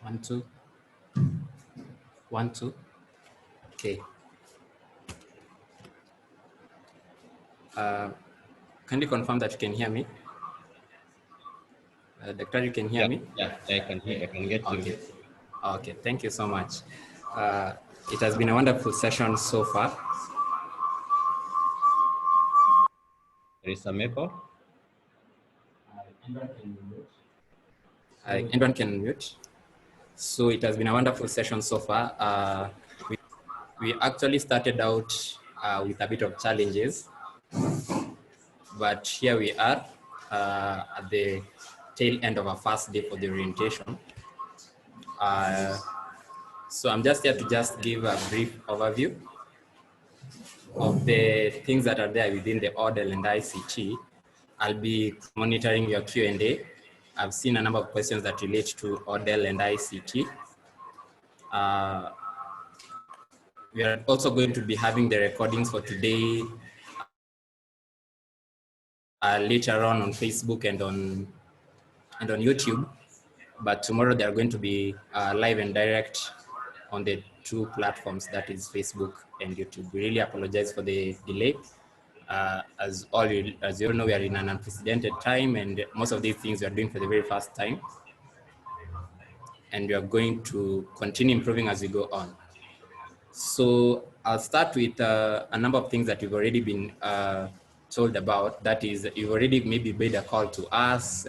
One, two. 1, 2. Okay. Can you confirm that you can hear me? Doctor, you can hear me? Yeah, I can get you. Okay. Okay, thank you so much. It has been a wonderful session so far. There is some echo. Anyone can mute. So it has been a wonderful session so far. We actually started out with a bit of challenges, but here we are at the tail end of our first day for the orientation. So I'm just here to just give a brief overview of the things that are there within the ODEL and ICT. I'll be monitoring your Q&A. I've seen a number of questions that relate to ODEL and ICT. We are also going to be having the recordings for today later on Facebook and on YouTube. But tomorrow they are going to be live and direct on the two platforms, that is Facebook and YouTube. We really apologize for the delay. As you all know, we are in an unprecedented time, and most of these things we are doing for the very first time. And we are going to continue improving as we go on. So I'll start with a number of things that you've already been told about. That is, you've already maybe made a call to us.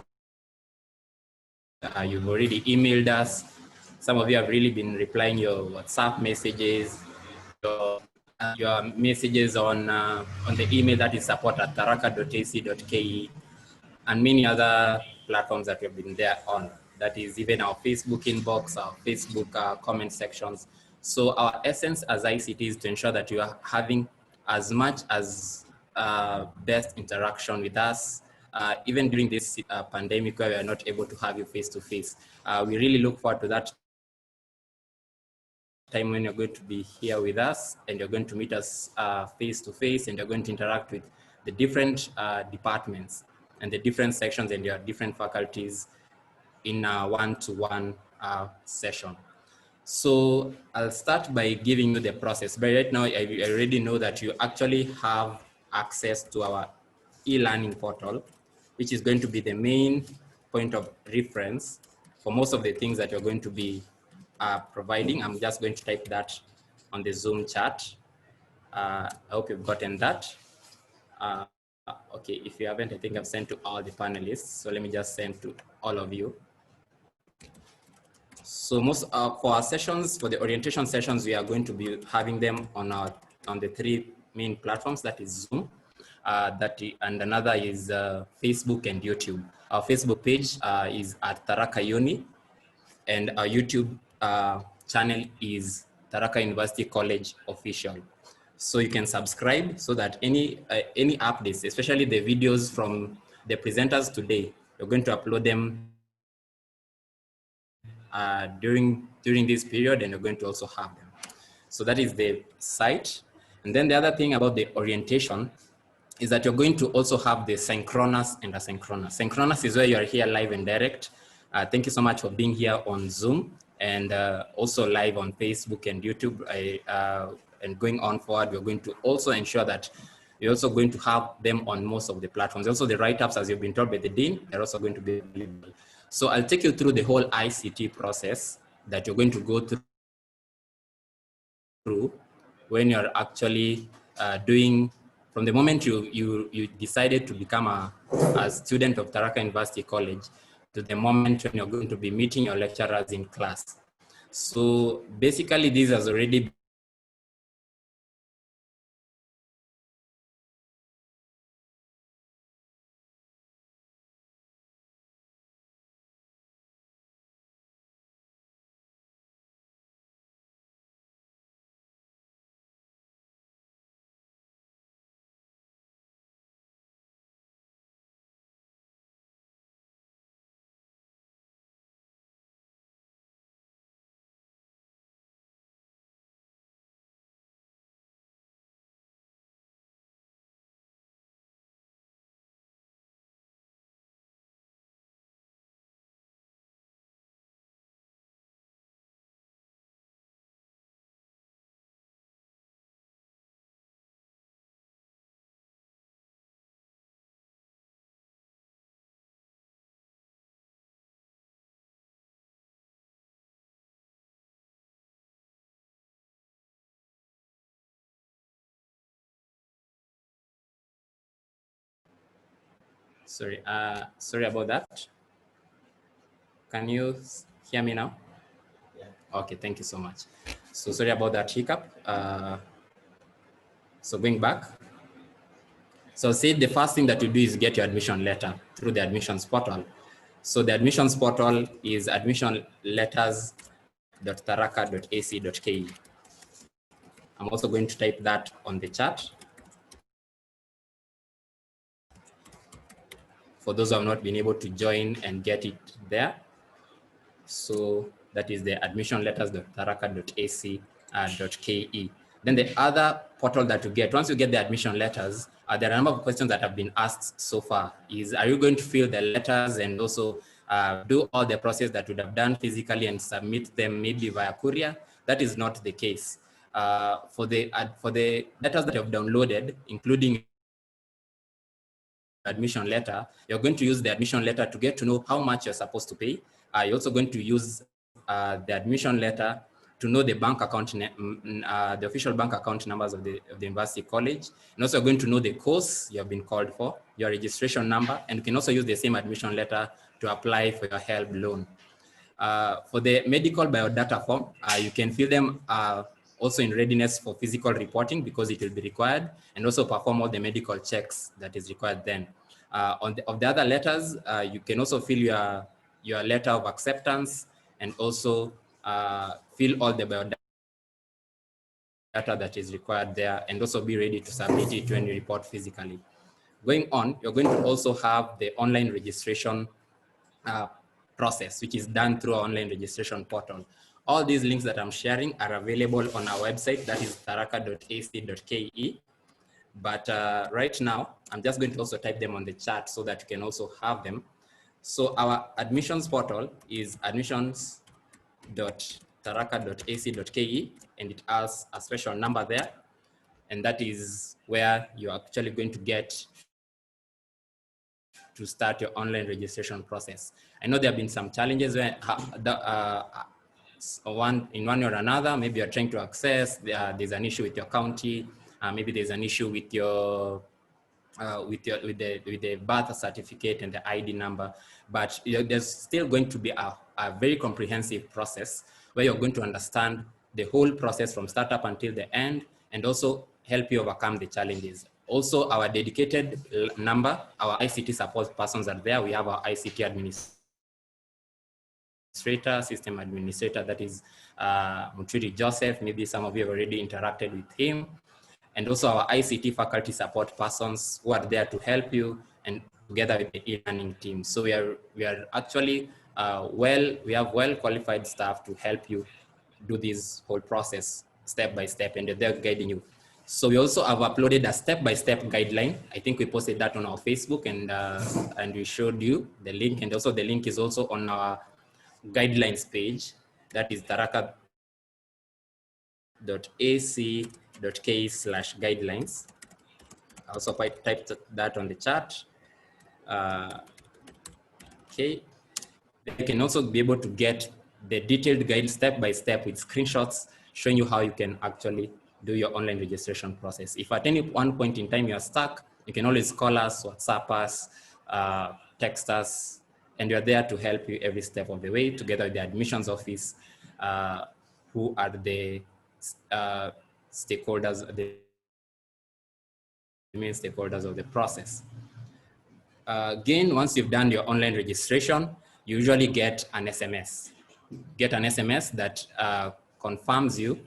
You've already emailed us. Some of you have really been replying your WhatsApp messages, your messages on the email that is support@tharaka.ac.ke, and many other platforms that we've been there on. That is even our Facebook inbox, our Facebook comment sections. So our essence as ICT is to ensure that you are having as much as best interaction with us, even during this pandemic where we are not able to have you face to face. We really look forward to that time when you're going to be here with us and you're going to meet us face to face, and you're going to interact with the different departments and the different sections and your different faculties in a one-to-one session. So I'll start by giving you the process. But right now, I already know that you actually have access to our e-learning portal, which is going to be the main point of reference for most of the things that you're going to be providing. I'm just going to type that on the Zoom chat. I hope you've gotten that. Okay, if you haven't, I think I've sent to all the panelists. So let me just send to all of you. So most for our sessions, for the orientation sessions, we are going to be having them on the three main platforms. That is Zoom, and another is Facebook and YouTube. Our Facebook page is at Tharaka Uni, and our YouTube channel is Tharaka University College Official. So you can subscribe so that any updates, especially the videos from the presenters today, we're going to upload them during this period, and you're going to also have them. So that is the site. And then the other thing about the orientation is that you're going to also have the synchronous and asynchronous. Synchronous is where you are here live and direct. Thank you so much for being here on Zoom, and also live on Facebook and YouTube. And going on forward, we're going to also ensure that we're also going to have them on most of the platforms. Also the write-ups, as you've been told by the Dean, they're also going to be available. So I'll take you through the whole ICT process that you're going to go through when you're actually doing, from the moment you decided to become a student of Tharaka University College to the moment when you're going to be meeting your lecturers in class. So basically this has already sorry about that. Can you hear me now? Yeah. Okay, thank you so much. So sorry about that hiccup. So going back. So say the first thing that you do is get your admission letter through the admissions portal. So the admissions portal is admissionletters.tharaka.ac.ke. I'm also going to type that on the chat for those who have not been able to join and get it there. So that is the admissionletters.tharaka.ac.ke. Then the other portal that you get, once you get the admission letters, there are a number of questions that have been asked so far. Are you going to fill the letters and also do all the process that would have done physically and submit them maybe via courier? that is not the case. For the letters that you have downloaded, including admission letter, you're going to use the admission letter to get to know how much you're supposed to pay. You're also going to use the admission letter to know the bank account, the official bank account numbers of the university college. And also going to know the course you have been called for, your registration number, and you can also use the same admission letter to apply for your HELB loan. For the medical biodata form, you can fill them also in readiness for physical reporting because it will be required, and also perform all the medical checks that is required then. Of the other letters, you can also fill your letter of acceptance, and also fill all the biodata that is required there, and also be ready to submit it when you report physically. Going on, you're going to also have the online registration process, which is done through our online registration portal. All these links that I'm sharing are available on our website, that is tharaka.ac.ke. But right now, I'm just going to also type them on the chat so that you can also have them. So our admissions portal is admissions.tharaka.ac.ke, and it has a special number there. And that is where you're actually going to get to start your online registration process. I know there have been some challenges where in one or another, maybe you're trying to access, there's an issue with your county, maybe there's an issue with your with the birth certificate and the ID number, but there's still going to be a very comprehensive process where you're going to understand the whole process from startup until the end, and also help you overcome the challenges. Also, our dedicated number, our ICT support persons are there. We have our ICT administrator, system administrator, that is Muturi Joseph. Maybe some of you have already interacted with him. And also our ICT faculty support persons who are there to help you, and together with the e-learning team. So we are actually we have well qualified staff to help you do this whole process step by step, and they're guiding you. So we also have uploaded a step-by-step guideline. I think we posted that on our Facebook, and we showed you the link, and also the link is also on our guidelines page, that is tharaka.ac.ke/guidelines. I also typed that on the chat. Okay. You can also be able to get the detailed guide step by step with screenshots showing you how you can actually do your online registration process. If at any one point in time you're stuck, you can always call us, WhatsApp us, text us, and we're there to help you every step of the way, together with the admissions office, who are the stakeholders, the main stakeholders of the process. Again, once you've done your online registration, you usually get an SMS. Get an SMS that confirms you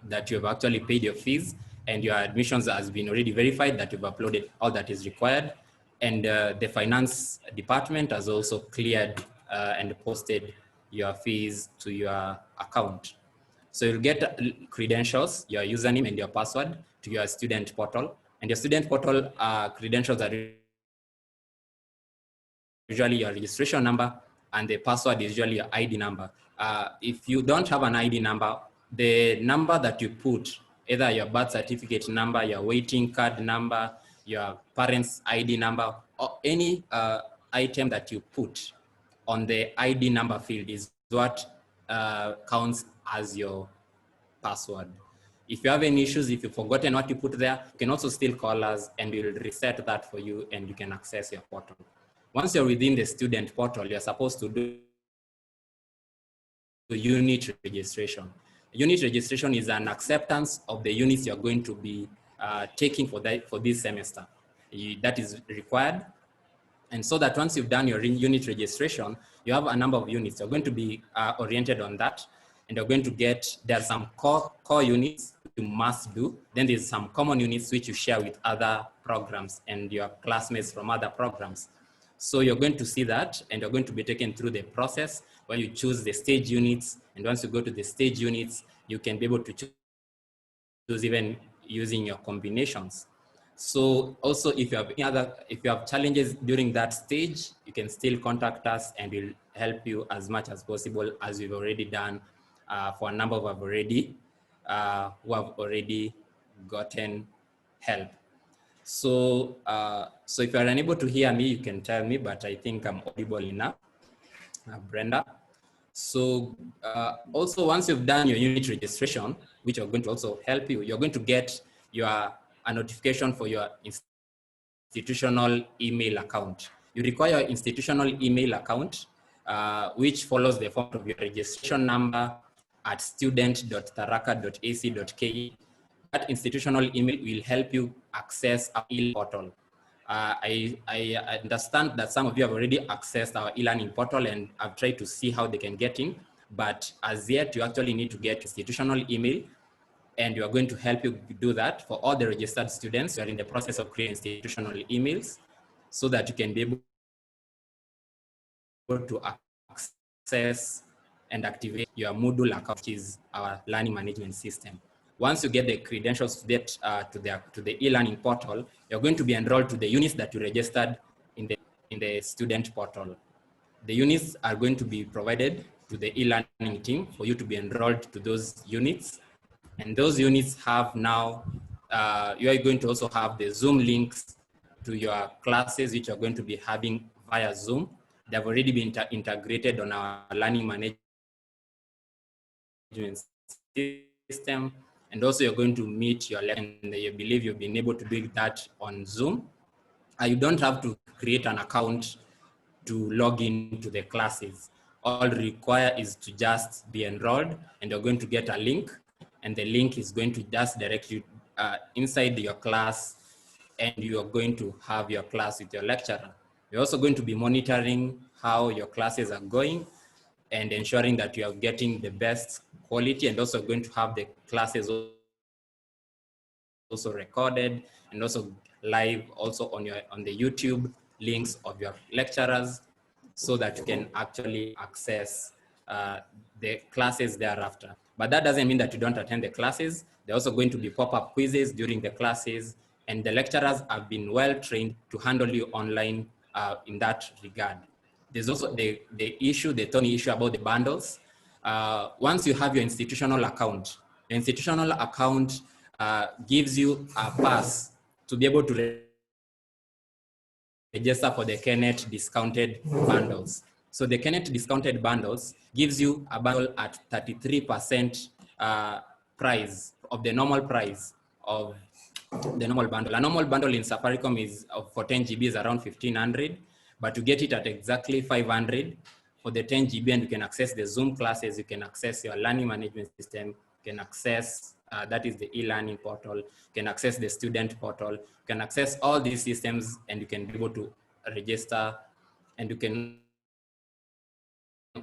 that you've actually paid your fees, and your admissions has been already verified, that you've uploaded all that is required. And the finance department has also cleared and posted your fees to your account. So you'll get credentials, your username and your password to your student portal. And your student portal credentials are usually your registration number, and the password is usually your ID number. If you don't have an ID number, the number that you put, either your birth certificate number, your waiting card number, your parents' ID number, or any item that you put on the ID number field is what counts as your password. If you have any issues, if you've forgotten what you put there, you can also still call us, and we'll reset that for you, and you can access your portal. Once you're within the student portal, you're supposed to do unit registration. Unit registration is an acceptance of the units you're going to be taking for this semester. That is required. And so that once you've done your unit registration, you have a number of units. You're going to be oriented on that. And you're going to get, there are some core units you must do. Then there's some common units which you share with other programs and your classmates from other programs. So you're going to see that, and you're going to be taken through the process where you choose the stage units. And once you go to the stage units, you can be able to choose even using your combinations. So also, if you have challenges during that stage, you can still contact us, and we'll help you as much as possible, as we've already done for a number who have already gotten help. So, so if you are unable to hear me, you can tell me, but I think I'm audible enough, Brenda. So also once you've done your unit registration, which are going to also help you, you're going to get a notification for your institutional email account. You require an institutional email account, which follows the form of your registration number at student.tharaka.ac.ke. That institutional email will help you access our e-portal. I understand that some of you have already accessed our e-learning portal and I've tried to see how they can get in, but as yet you actually need to get institutional email, and we are going to help you do that for all the registered students. We are in the process of creating institutional emails so that you can be able to access and activate your Moodle account, which is our learning management system. Once you get the credentials to get to the e-learning portal, you're going to be enrolled to the units that you registered in the student portal. The units are going to be provided to the e-learning team for you to be enrolled to those units. And those units have now, you are going to also have the Zoom links to your classes, which are going to be having via Zoom. They've already been integrated on our learning management system. And also you're going to meet your lecture, and you believe you've been able to do that on Zoom. You don't have to create an account to log into the classes. All require is to just be enrolled, and you're going to get a link, and the link is going to just direct you inside your class, and you're going to have your class with your lecturer. You're also going to be monitoring how your classes are going and ensuring that you are getting the best quality, and also going to have the classes also recorded and also live also on the YouTube links of your lecturers, so that you can actually access the classes thereafter. But that doesn't mean that you don't attend the classes. There are also going to be pop-up quizzes during the classes, and the lecturers have been well trained to handle you online in that regard. There's also the Tony issue about the bundles. Once you have your institutional account gives you a pass to be able to register for the Kenneth discounted bundles. So the Kenneth discounted bundles gives you a bundle at 33% price of the normal price of the normal bundle. A normal bundle in Safaricom is for 10 GB is around 1,500, but you get it at exactly 500 for the 10 GB, and you can access the Zoom classes, you can access your learning management system, you can access, that is the e-learning portal, you can access the student portal, you can access all these systems, and you can be able to register, and you can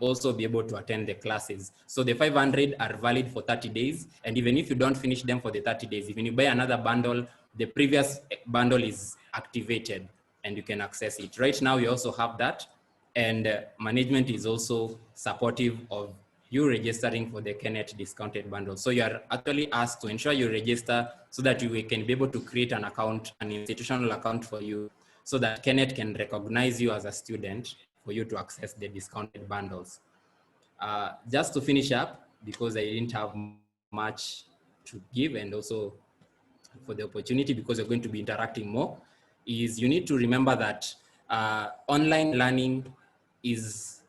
also be able to attend the classes. So the 500 are valid for 30 days. And even if you don't finish them for the 30 days, even if you buy another bundle, the previous bundle is activated and you can access it. Right now, we also have that. And management is also supportive of you registering for the Kenneth discounted bundle. So you are actually asked to ensure you register so that we can be able to create an account, an institutional account for you, so that Kenneth can recognize you as a student for you to access the discounted bundles. Just to finish up, because I didn't have much to give, and also for the opportunity, because you're going to be interacting more, is you need to remember that online learning is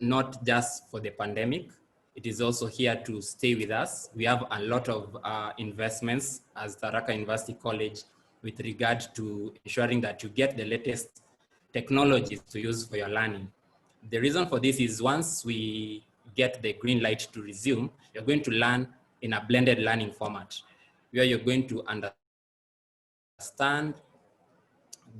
not just for the pandemic. It is also here to stay with us. We have a lot of investments as Tharaka University College with regard to ensuring that you get the latest technologies to use for your learning. The reason for this is once we get the green light to resume, you're going to learn in a blended learning format, where you're going to understand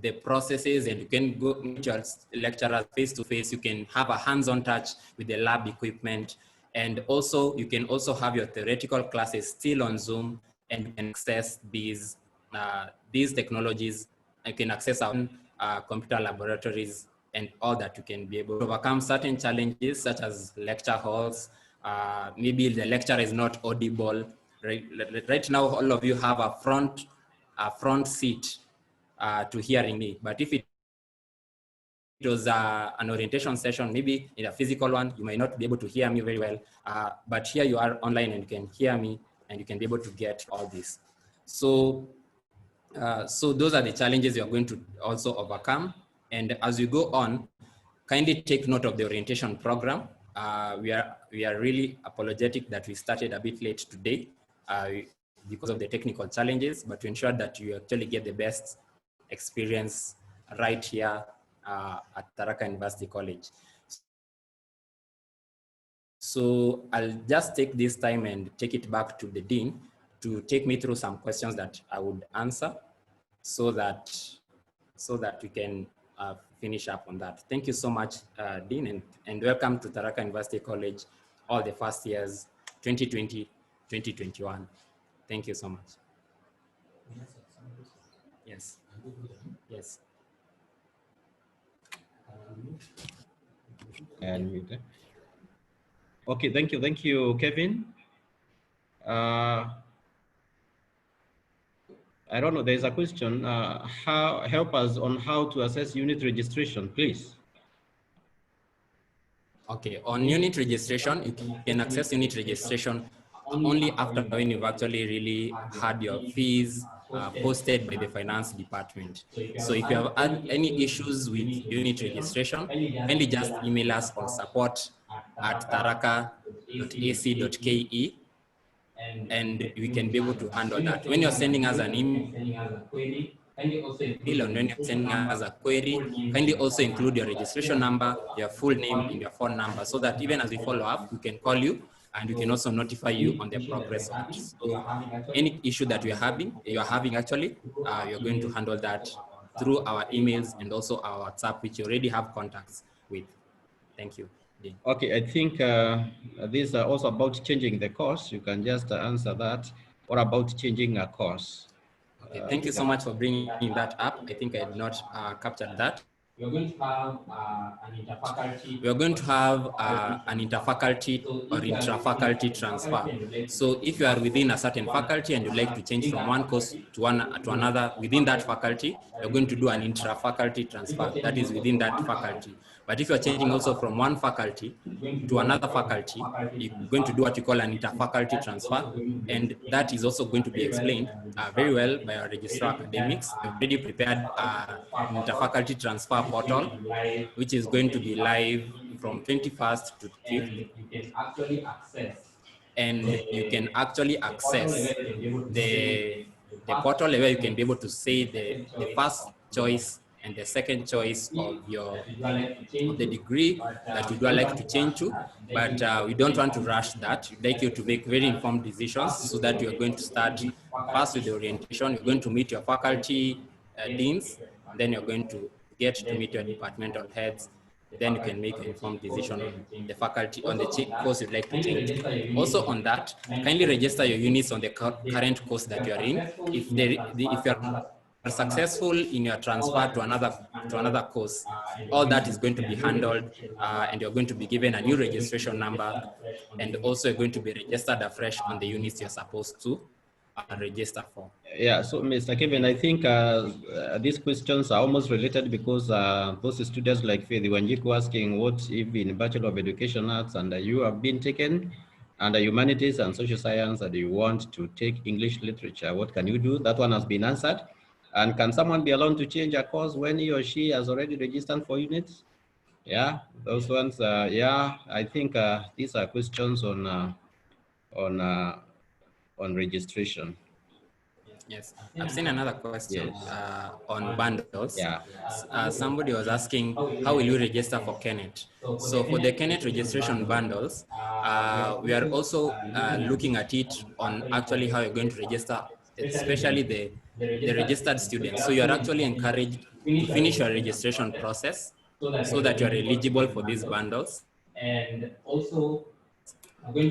the processes, and you can go meet your lecturers face to face. You can have a hands-on touch with the lab equipment, and also you can also have your theoretical classes still on Zoom, and you can access these technologies. You can access our computer laboratories and all that. You can be able to overcome certain challenges such as lecture halls. Maybe the lecturer is not audible. Right now, all of you have a front seat to hearing me, but if it was an orientation session, maybe in a physical one, you might not be able to hear me very well, but here you are online and you can hear me and you can be able to get all this. So, so those are the challenges you're going to also overcome. And as you go on, kindly take note of the orientation program. We are really apologetic that we started a bit late today because of the technical challenges, but to ensure that you actually get the best experience right here at Tharaka University College. So I'll just take this time and take it back to the Dean to take me through some questions that I would answer so that we can finish up on that. Thank you so much, Dean, and welcome to Tharaka University College, all the first years, 2020, 2021. Thank you so much. Yes. Yes. And okay, thank you, Kevin. I don't know, there's a question. Help us on how to assess unit registration, please. Okay, on unit registration, you can access unit registration only after when you've actually really had your fees posted by the finance department. So if you have had any issues with unit registration, kindly just email us on support@tharaka.ac.ke and we can be able to handle that. When you're sending us an email and when you're sending us a query, kindly also include your registration number, your full name, and your phone number, so that even as we follow up, we can call you and we can also notify you on the progress of it. So any issue that you're having actually, you're going to handle that through our emails and also our WhatsApp, which you already have contacts with. Thank you. Dean. Okay, I think these are also about changing the course. You can just answer that. Or about changing a course. Okay, thank you so much for bringing that up. I think I had not captured that. We're going to have an interfaculty or intrafaculty transfer. So if you are within a certain faculty and you'd like to change from one course to another within that faculty, you're going to do an intrafaculty transfer. That is within that faculty. But if you're changing also from one faculty to another faculty, you're going to do what you call an interfaculty transfer. And that is also going to be explained very well by our registrar academics. We've already prepared an interfaculty transfer portal, which is going to be live from 21st to 5th. And you can actually access the portal where you can be able to say the first choice and the second choice of the degree that you would like to change to, but we don't want to rush that. We'd like you to make very informed decisions so that you're going to start first with the orientation. You're going to meet your faculty deans, and then you're going to get to meet your departmental heads. Then you can make an informed decision on the faculty, on the course you'd like to change. Also on that, kindly register your units on the current course that you're in. If you're successful in your transfer to another course, all that is going to be handled and you're going to be given a new registration number, and also you're going to be registered afresh on the units you're supposed to register for. Yeah, so Mr. Kevin, I think these questions are almost related because those students like Faith Wanjiku asking what if in Bachelor of Education Arts and you have been taken under Humanities and Social Science and you want to take English Literature, what can you do? That one has been answered. And can someone be allowed to change a course when he or she has already registered for units? Yeah, those ones, yeah, I think these are questions on registration. Yes, I've seen another question on bundles. Yeah. Somebody was asking, how will you register for Kenneth? So for the Kenneth registration bundles, we are also looking at it on actually how you're going to register, especially the registered students. So you're actually encouraged to finish your registration process so that you're eligible for these bundles. And also, we're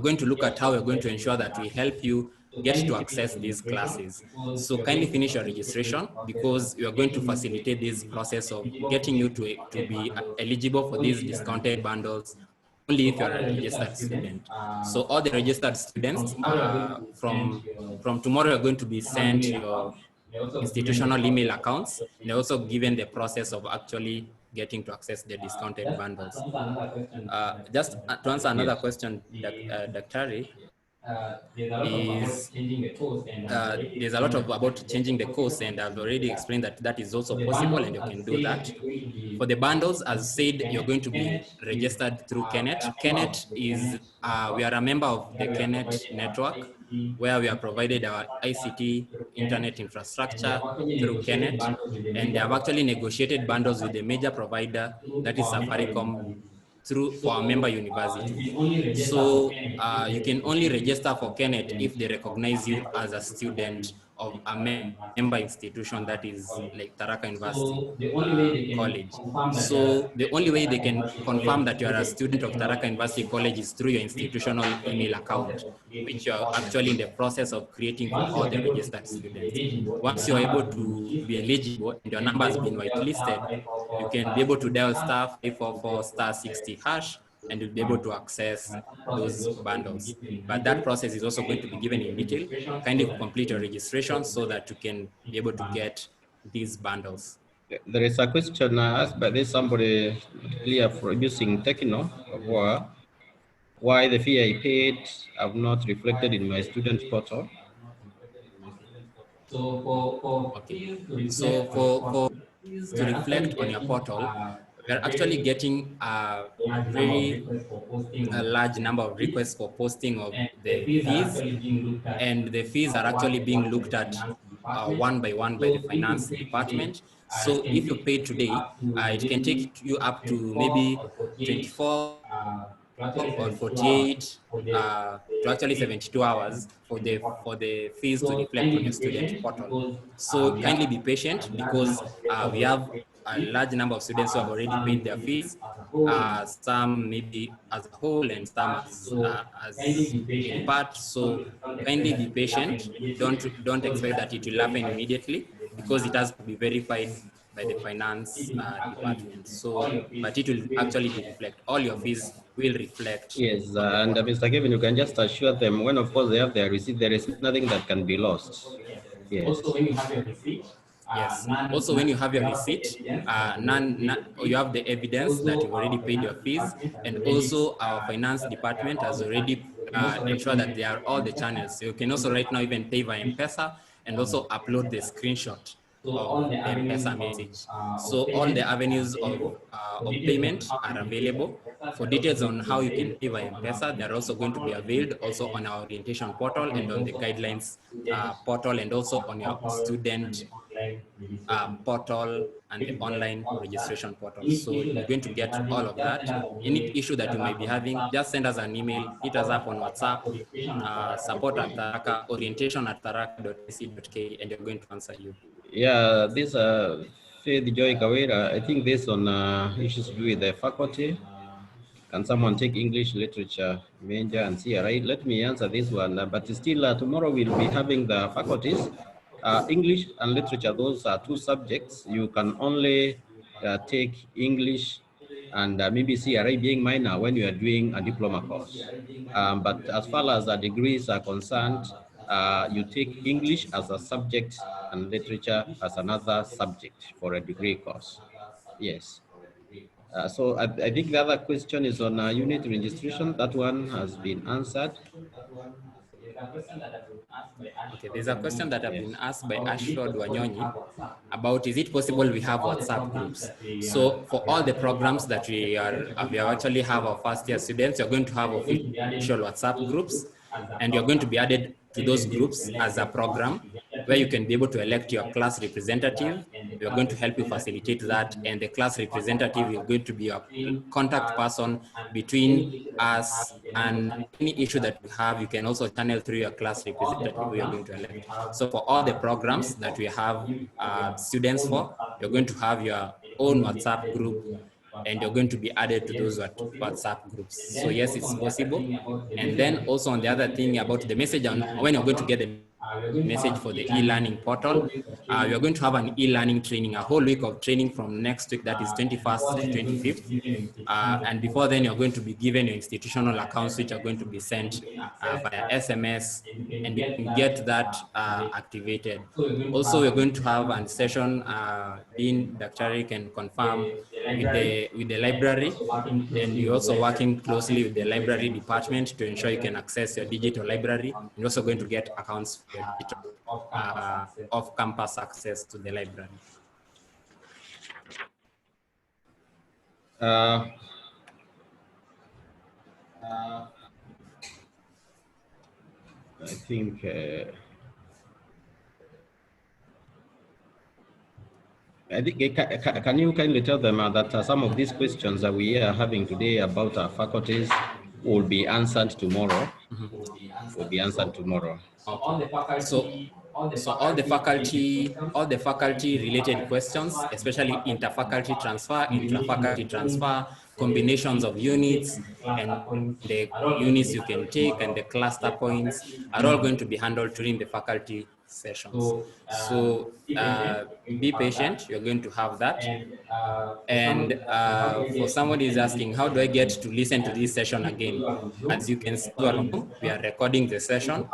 going to look at how we're going to ensure that we help you get to access these classes. So kindly finish your registration because we are going to facilitate this process of getting you to be eligible for these discounted bundles only if you're a registered student. So all the registered students from tomorrow are going to be sent institutional email accounts, and also given the process of actually getting to access the discounted bundles. Just to answer another question, Dr. is there's a lot of about changing the course, and I've already explained that that is also possible and you can do that. For the bundles, as said, you're going to be registered through Kennet. Kennet is, we are a member of the Kennet network, where we are provided our ICT internet infrastructure through Kennet, and they have actually negotiated bundles with the major provider, that is Safaricom, for our member universities. So you can only register for Kennet if they recognize you as a student of a member institution, that is like Tharaka University College. So the only way they can confirm that you are a student of Tharaka University College is through your institutional email account, which you are actually in the process of creating for all the registered students. Once you're able to be eligible and your number has been whitelisted, you can be able to dial *544 *60# and you'll be able to access those bundles. But that process is also going to be given in detail. Kindly complete your registration so that you can be able to get these bundles. There is a question asked by this somebody clear for using Techno, why the fee I paid have not reflected in my student portal. Okay. So for to reflect on your portal, we're actually getting a very large number of requests for posting of the fees, and the fees are actually being looked at one by one by the finance department. So if you pay today, it can take you up to maybe 24 or 48 to actually 72 hours for the fees to reflect on your student portal. So kindly be patient, because we have a large number of students who have already paid their fees, some maybe as a whole and some as in part. So kindly be patient. Don't expect that it will happen immediately, because it has to be verified by the finance department. So, but it will actually reflect, all your fees will reflect. Yes, and Mr. Kevin, you can just assure them when, of course, they have their receipt, there is nothing that can be lost. Yes. Yes. Also, when you have your receipt, you have the evidence that you've already paid your fees, and also our finance department has already ensured that they are all the channels. So you can also right now even pay via M-Pesa and also upload the screenshot of the M-Pesa message. So all the avenues of payment are available. For details on how you can pay via M-Pesa, they're also going to be availed also on our orientation portal and on the guidelines portal, and also on your student portal and the online registration portal. So you're going to get all of that. Any issue that you might be having, just send us an email, hit us up on WhatsApp, support@Tharaka, orientation@tharaka.ac.ke, and you're going to answer you. Yeah, this Faith Joy Kawera, I think this on issues to do with the faculty. Can someone take English literature major and CRI? Let me answer this one, but still tomorrow we'll be having the faculties. English and literature, those are two subjects. You can only take English and maybe CRI being minor when you are doing a diploma course. But as far as the degrees are concerned, you take English as a subject and literature as another subject for a degree course. Yes. So I think the other question is on unit registration. That one has been answered. Okay, there's a question that have been asked by Ashford Wanyonyi about, is it possible we have WhatsApp groups? So for all the programs that we actually have our first year students, you're going to have official WhatsApp groups, and you're going to be added to those groups as a program where you can be able to elect your class representative. We are going to help you facilitate that, and the class representative is going to be your contact person between us, and any issue that you have, you can also channel through your class representative who you're going to elect. So for all the programs that we have students for, you're going to have your own WhatsApp group, and you're going to be added to those WhatsApp groups. So yes, it's possible. And then also on the other thing about the message, on when you're going to get the message for the e-learning portal. We are going to have an e-learning training, a whole week of training from next week, that is 21st to 25th. And before then, you're going to be given your institutional accounts, which are going to be sent via SMS, and you can get that activated. Also, we're going to have a session, Dean Dr. can confirm, with the library, and you're also working closely with the library department to ensure you can access your digital library. You're also going to get accounts for your digital off-campus access to the library. I think can you kindly tell them that some of these questions that we are having today about our faculties will be answered tomorrow? Will be answered tomorrow. Okay. So all the faculty related questions, especially interfaculty transfer, intrafaculty transfer, combinations of units, and the units you can take and the cluster points are all going to be handled during the faculty sessions. So be patient, you're going to have that. And for somebody who's asking, how do I get to listen to this session again? As you can see, we are recording the session,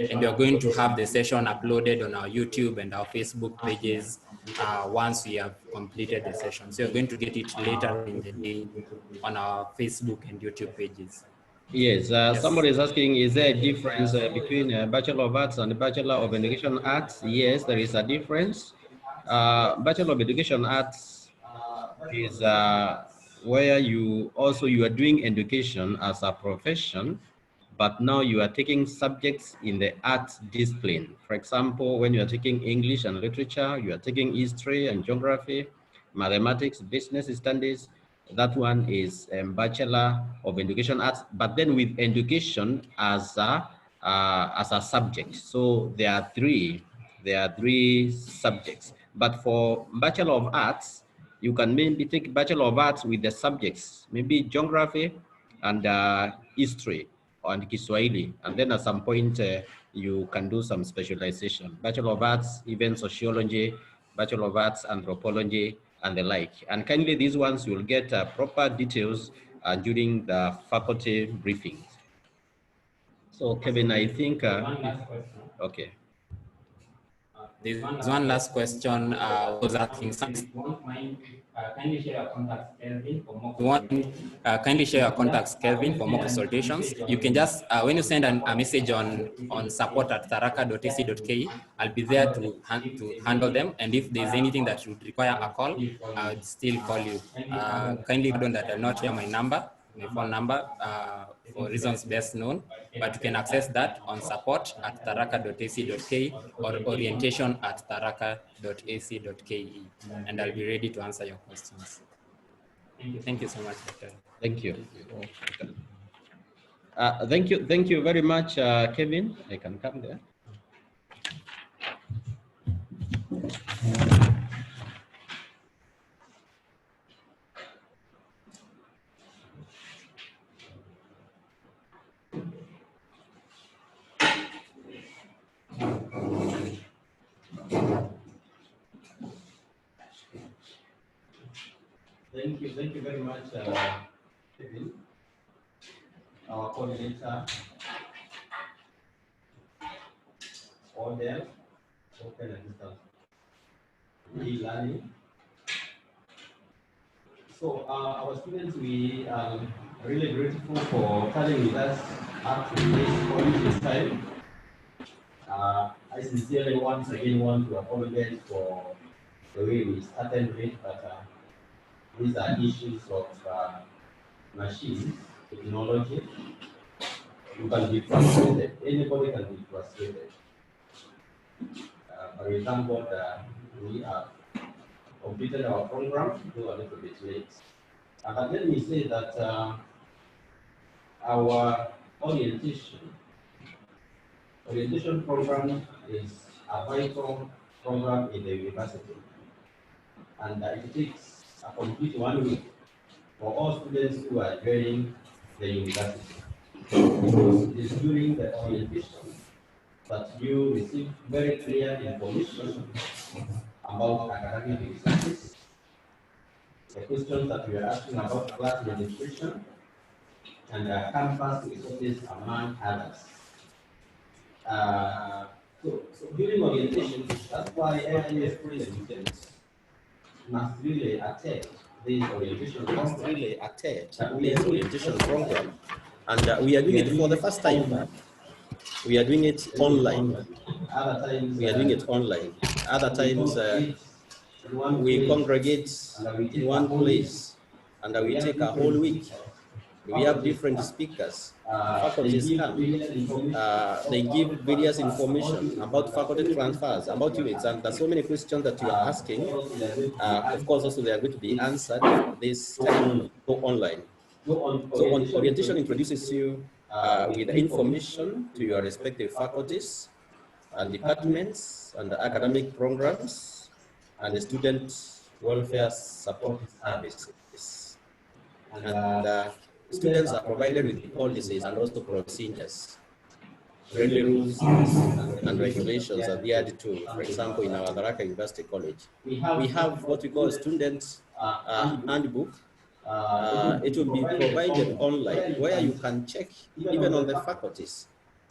and we are going to have the session uploaded on our YouTube and our Facebook pages once we have completed the session. So you're going to get it later in the day on our Facebook and YouTube pages. Yes, somebody is asking, is there a difference between Bachelor of Arts and Bachelor of Education Arts? Yes, there is a difference. Bachelor of Education Arts is where you are doing education as a profession, but now you are taking subjects in the arts discipline. For example, when you are taking English and literature, you are taking history and geography, mathematics, business studies. That one is Bachelor of Education Arts, but then with education as a subject. So there are three subjects. But for Bachelor of Arts, you can maybe take Bachelor of Arts with the subjects, maybe geography and history and Kiswahili. And then at some point, you can do some specialization. Bachelor of Arts, even sociology, Bachelor of Arts, anthropology, and the like. And kindly, these ones you'll get proper details during the faculty briefings. So Kevin, I think, okay. There's one last question was asking, kindly share your contacts, Kelvin, for more consultations. You can just, when you send a message on support@tharaka.ac.ke, I'll be there to handle them. And if there's anything that would require a call, I would still call you. Kindly pardon that I'll not share my phone number for reasons best known, but you can access that on support@tharaka.ac.ke or orientation@tharaka.ac.ke, and I'll be ready to answer your questions. Thank you so much, Dr. Thank you. Thank you very much, Kevin. I can come there. Thank you very much, Kevin, our coordinator, Odell, Open and Distance e-learning. So our students, we are really grateful for starting with us up to this point in time. I sincerely once again want to apologize for the way we started with, but these are issues of machines, technology. You can be frustrated. Anybody can be frustrated. But we thank God that we have completed our program, though a little bit late. But let me say that our orientation program is a vital program in the university. And it takes a complete 1 week for all students who are joining the university. Because it is during the orientation that you receive very clear information about academic resources, the questions that we are asking about class registration, and campus resources, among others. So during orientation, that's why every student must really attend this orientation program. And we are doing it for the first time. We are doing it online. We are doing it online. Other times, we congregate in one place, and we take a whole week. We have different speakers. Faculties come. They give various information about faculty transfers, about units, and there's so many questions that you are asking. Of course, also they are going to be answered this time online. So orientation introduces you with information to your respective faculties and departments and academic programs and the student welfare support services. And students are provided with policies and also procedures. Friendly rules and regulations are adhered to. For example, in our Tharaka University College, we have what we call a student handbook. It will be provided online where you can check even on the faculties.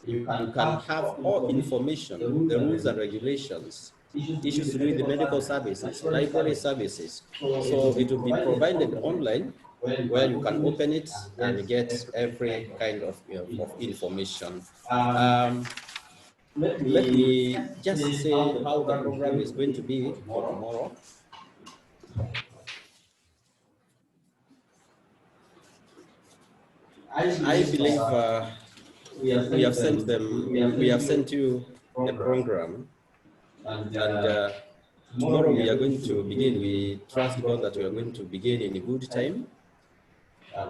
You can have all information, the rules and regulations, issues to do with the medical services, library services. So it will be provided online where you can open it and get every kind of information. Let me just say how the program is going to be for tomorrow. I believe we have sent them. We have sent you the program, and tomorrow we are going to begin. We trust God that we are going to begin in a good time.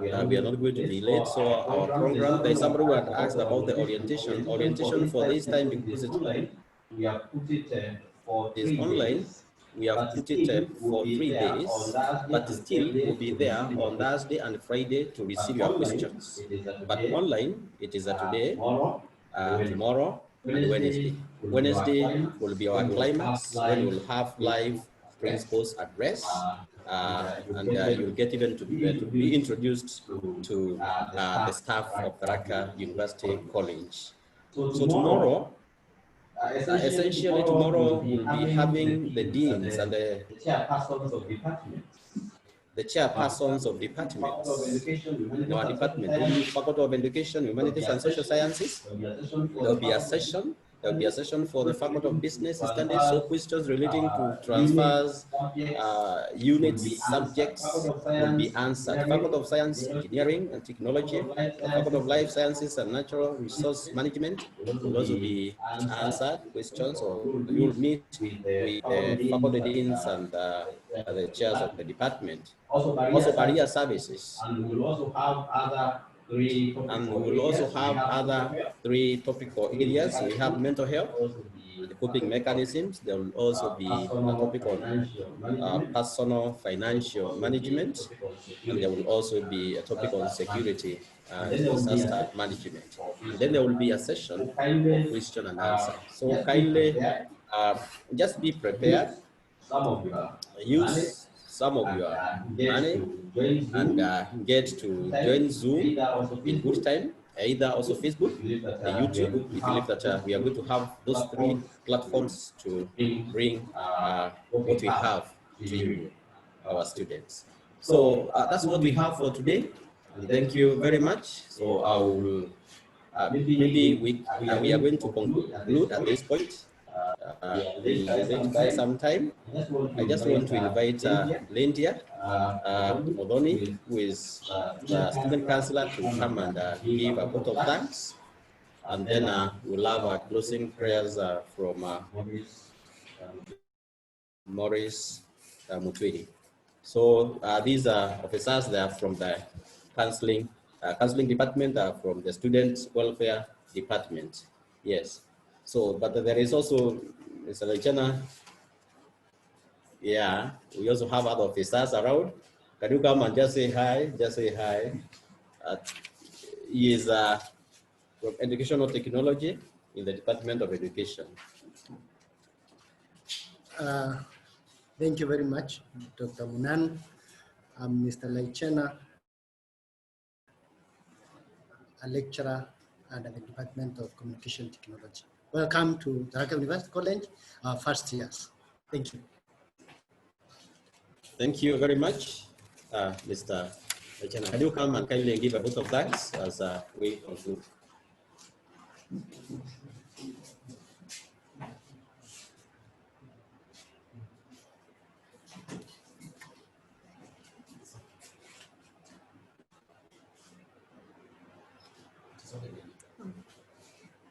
We are not going to be late. So our program, there is somebody who had asked about the orientation. Orientation for this time, because it's online, we have put it for 3 online. We have put it for 3 days, but still will be there on Thursday and Friday to receive your questions. But online, it is today, tomorrow, and Wednesday. Wednesday will be our climax when we will have live principals address, and you'll get even to be introduced to the staff of Tharaka University College. So tomorrow, essentially tomorrow we'll be having the deans and the chairpersons of departments. The chairpersons of departments in our department, the Faculty of Education, Humanities and Social Sciences. There will be a session. There will be a session for the Faculty of Business Studies, so questions relating to transfers, units, subjects will be answered. Faculty of Science, Engineering and Technology, the Faculty of Life Sciences and Natural Resource Management will also be answered questions, or you will meet with the faculty deans and the chairs of the department. Also career services. And we will also have other 3 topical areas. We have mental health, the coping mechanisms. There will also be a topic on personal financial management, and there will also be a topic on security and disaster management. And then there will be a session for question and answer. So kindly just be prepared. Use some of your money and get to join Zoom in good time, either also Facebook, the YouTube. We believe that we are going to have those 3 platforms to bring what we have to you, our students. So that's what we have for today. And thank you very much. So I will, maybe we are going to conclude at this point. We are late by some time. I just want to invite Lindia Modoni, who is the student councillor, to come and give a vote of thanks. And then we'll have our closing prayers from Maurice Mutwiri. So these are officers. They are from the counseling department, from the student welfare department. Yes. So, but there is also Mr. Lechana. Yeah, we also have other officers around. Can you come and just say hi? Just say hi. He is from educational technology. in the Department of Education. Thank you very much, Dr. Munan. I'm Mr. Laichena, a lecturer under the Department of Communication Technology. Welcome to Tharaka University College, our first years. Thank you. Thank you very much, Mr. Laichena. Can you come and kindly give a vote of thanks as we conclude?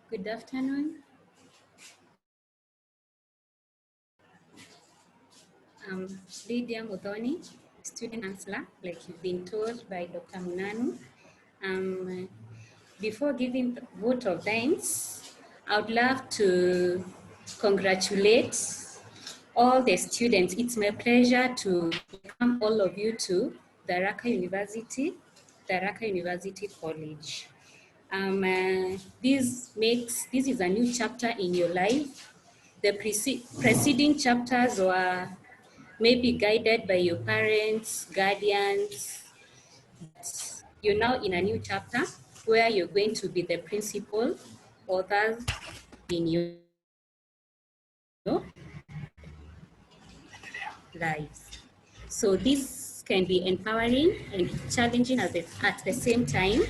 Good afternoon. I'm Lydia Muthoni, student counselor, like you've been told by Dr. Munanu. Before giving the vote of thanks, I would love to congratulate all the students. It's my pleasure to welcome all of you to Tharaka University College. This is a new chapter in your life. The preceding chapters were maybe guided by your parents, guardians. You're now in a new chapter where you're going to be the principal authors in your lives. So this can be empowering and challenging at the same time,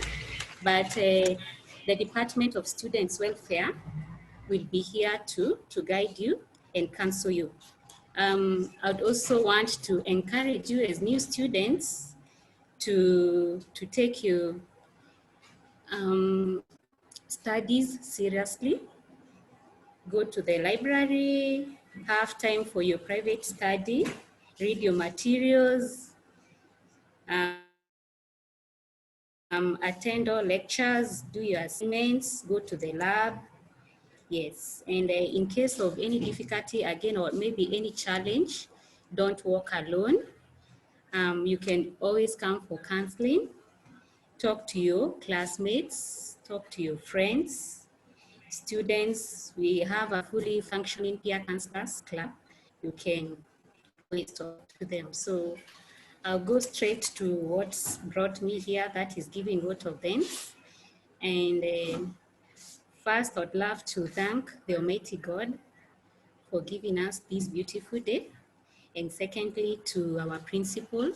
but the Department of Students Welfare will be here to guide you and counsel you. I'd also want to encourage you as new students to take your studies seriously. Go to the library, have time for your private study, read your materials, attend all lectures, do your assignments, go to the lab. Yes, and in case of any difficulty again, or maybe any challenge, don't walk alone. You can always come for counseling, talk to your classmates, talk to your friends, students. We have a fully functioning peer counselors club. You can always talk to them. So I'll go straight to what's brought me here, that is giving vote of thanks. And first, I'd love to thank the Almighty God for giving us this beautiful day. And secondly, to our principal,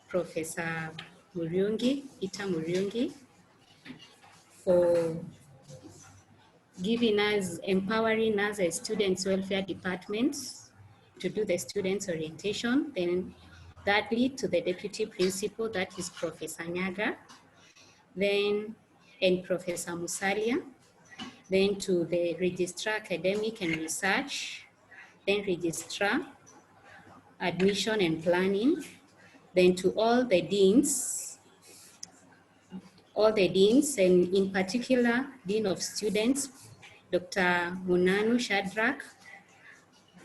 Professor Peter Muriungi, for giving us, empowering us as Students Welfare Department to do the students orientation. Then thirdly, to the Deputy Principal, that is Professor Nyaga, then, and Professor Musalia, then to the Registrar Academic and Research, then Registrar Admission and Planning, then to all the deans, and in particular, Dean of Students, Dr. Munanu Shadrach,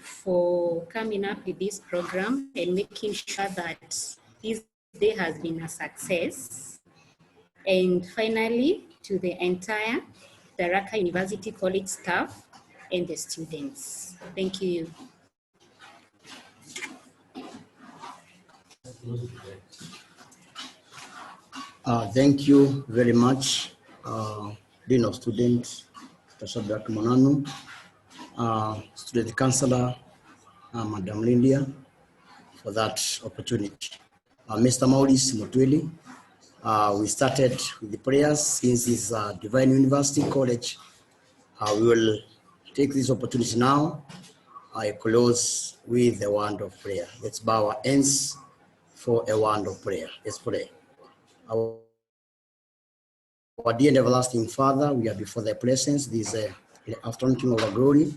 for coming up with this program and making sure that this day has been a success. And finally, to the entire Tharaka University College staff and the students. Thank you. Thank you very much, Dean of Students, Dr. Shadrach Munanu, Student Councillor, Madam Lydia, for that opportunity. Mr. Maurice Mutwili, we started with the prayers since it's Divine University College. We will take this opportunity now. I close with a word of prayer. Let's bow our hands for a word of prayer. Let's pray. Our dear and everlasting Father, we are before thy presence this afternoon, King of our glory.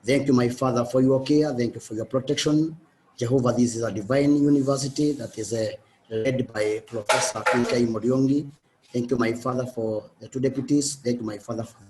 Thank you, my Father, for your care. Thank you for your protection. Jehovah, this is a divine university that is led by Professor Peter Muriungi. Thank you, my Father, for the two deputies. Thank you, my Father, for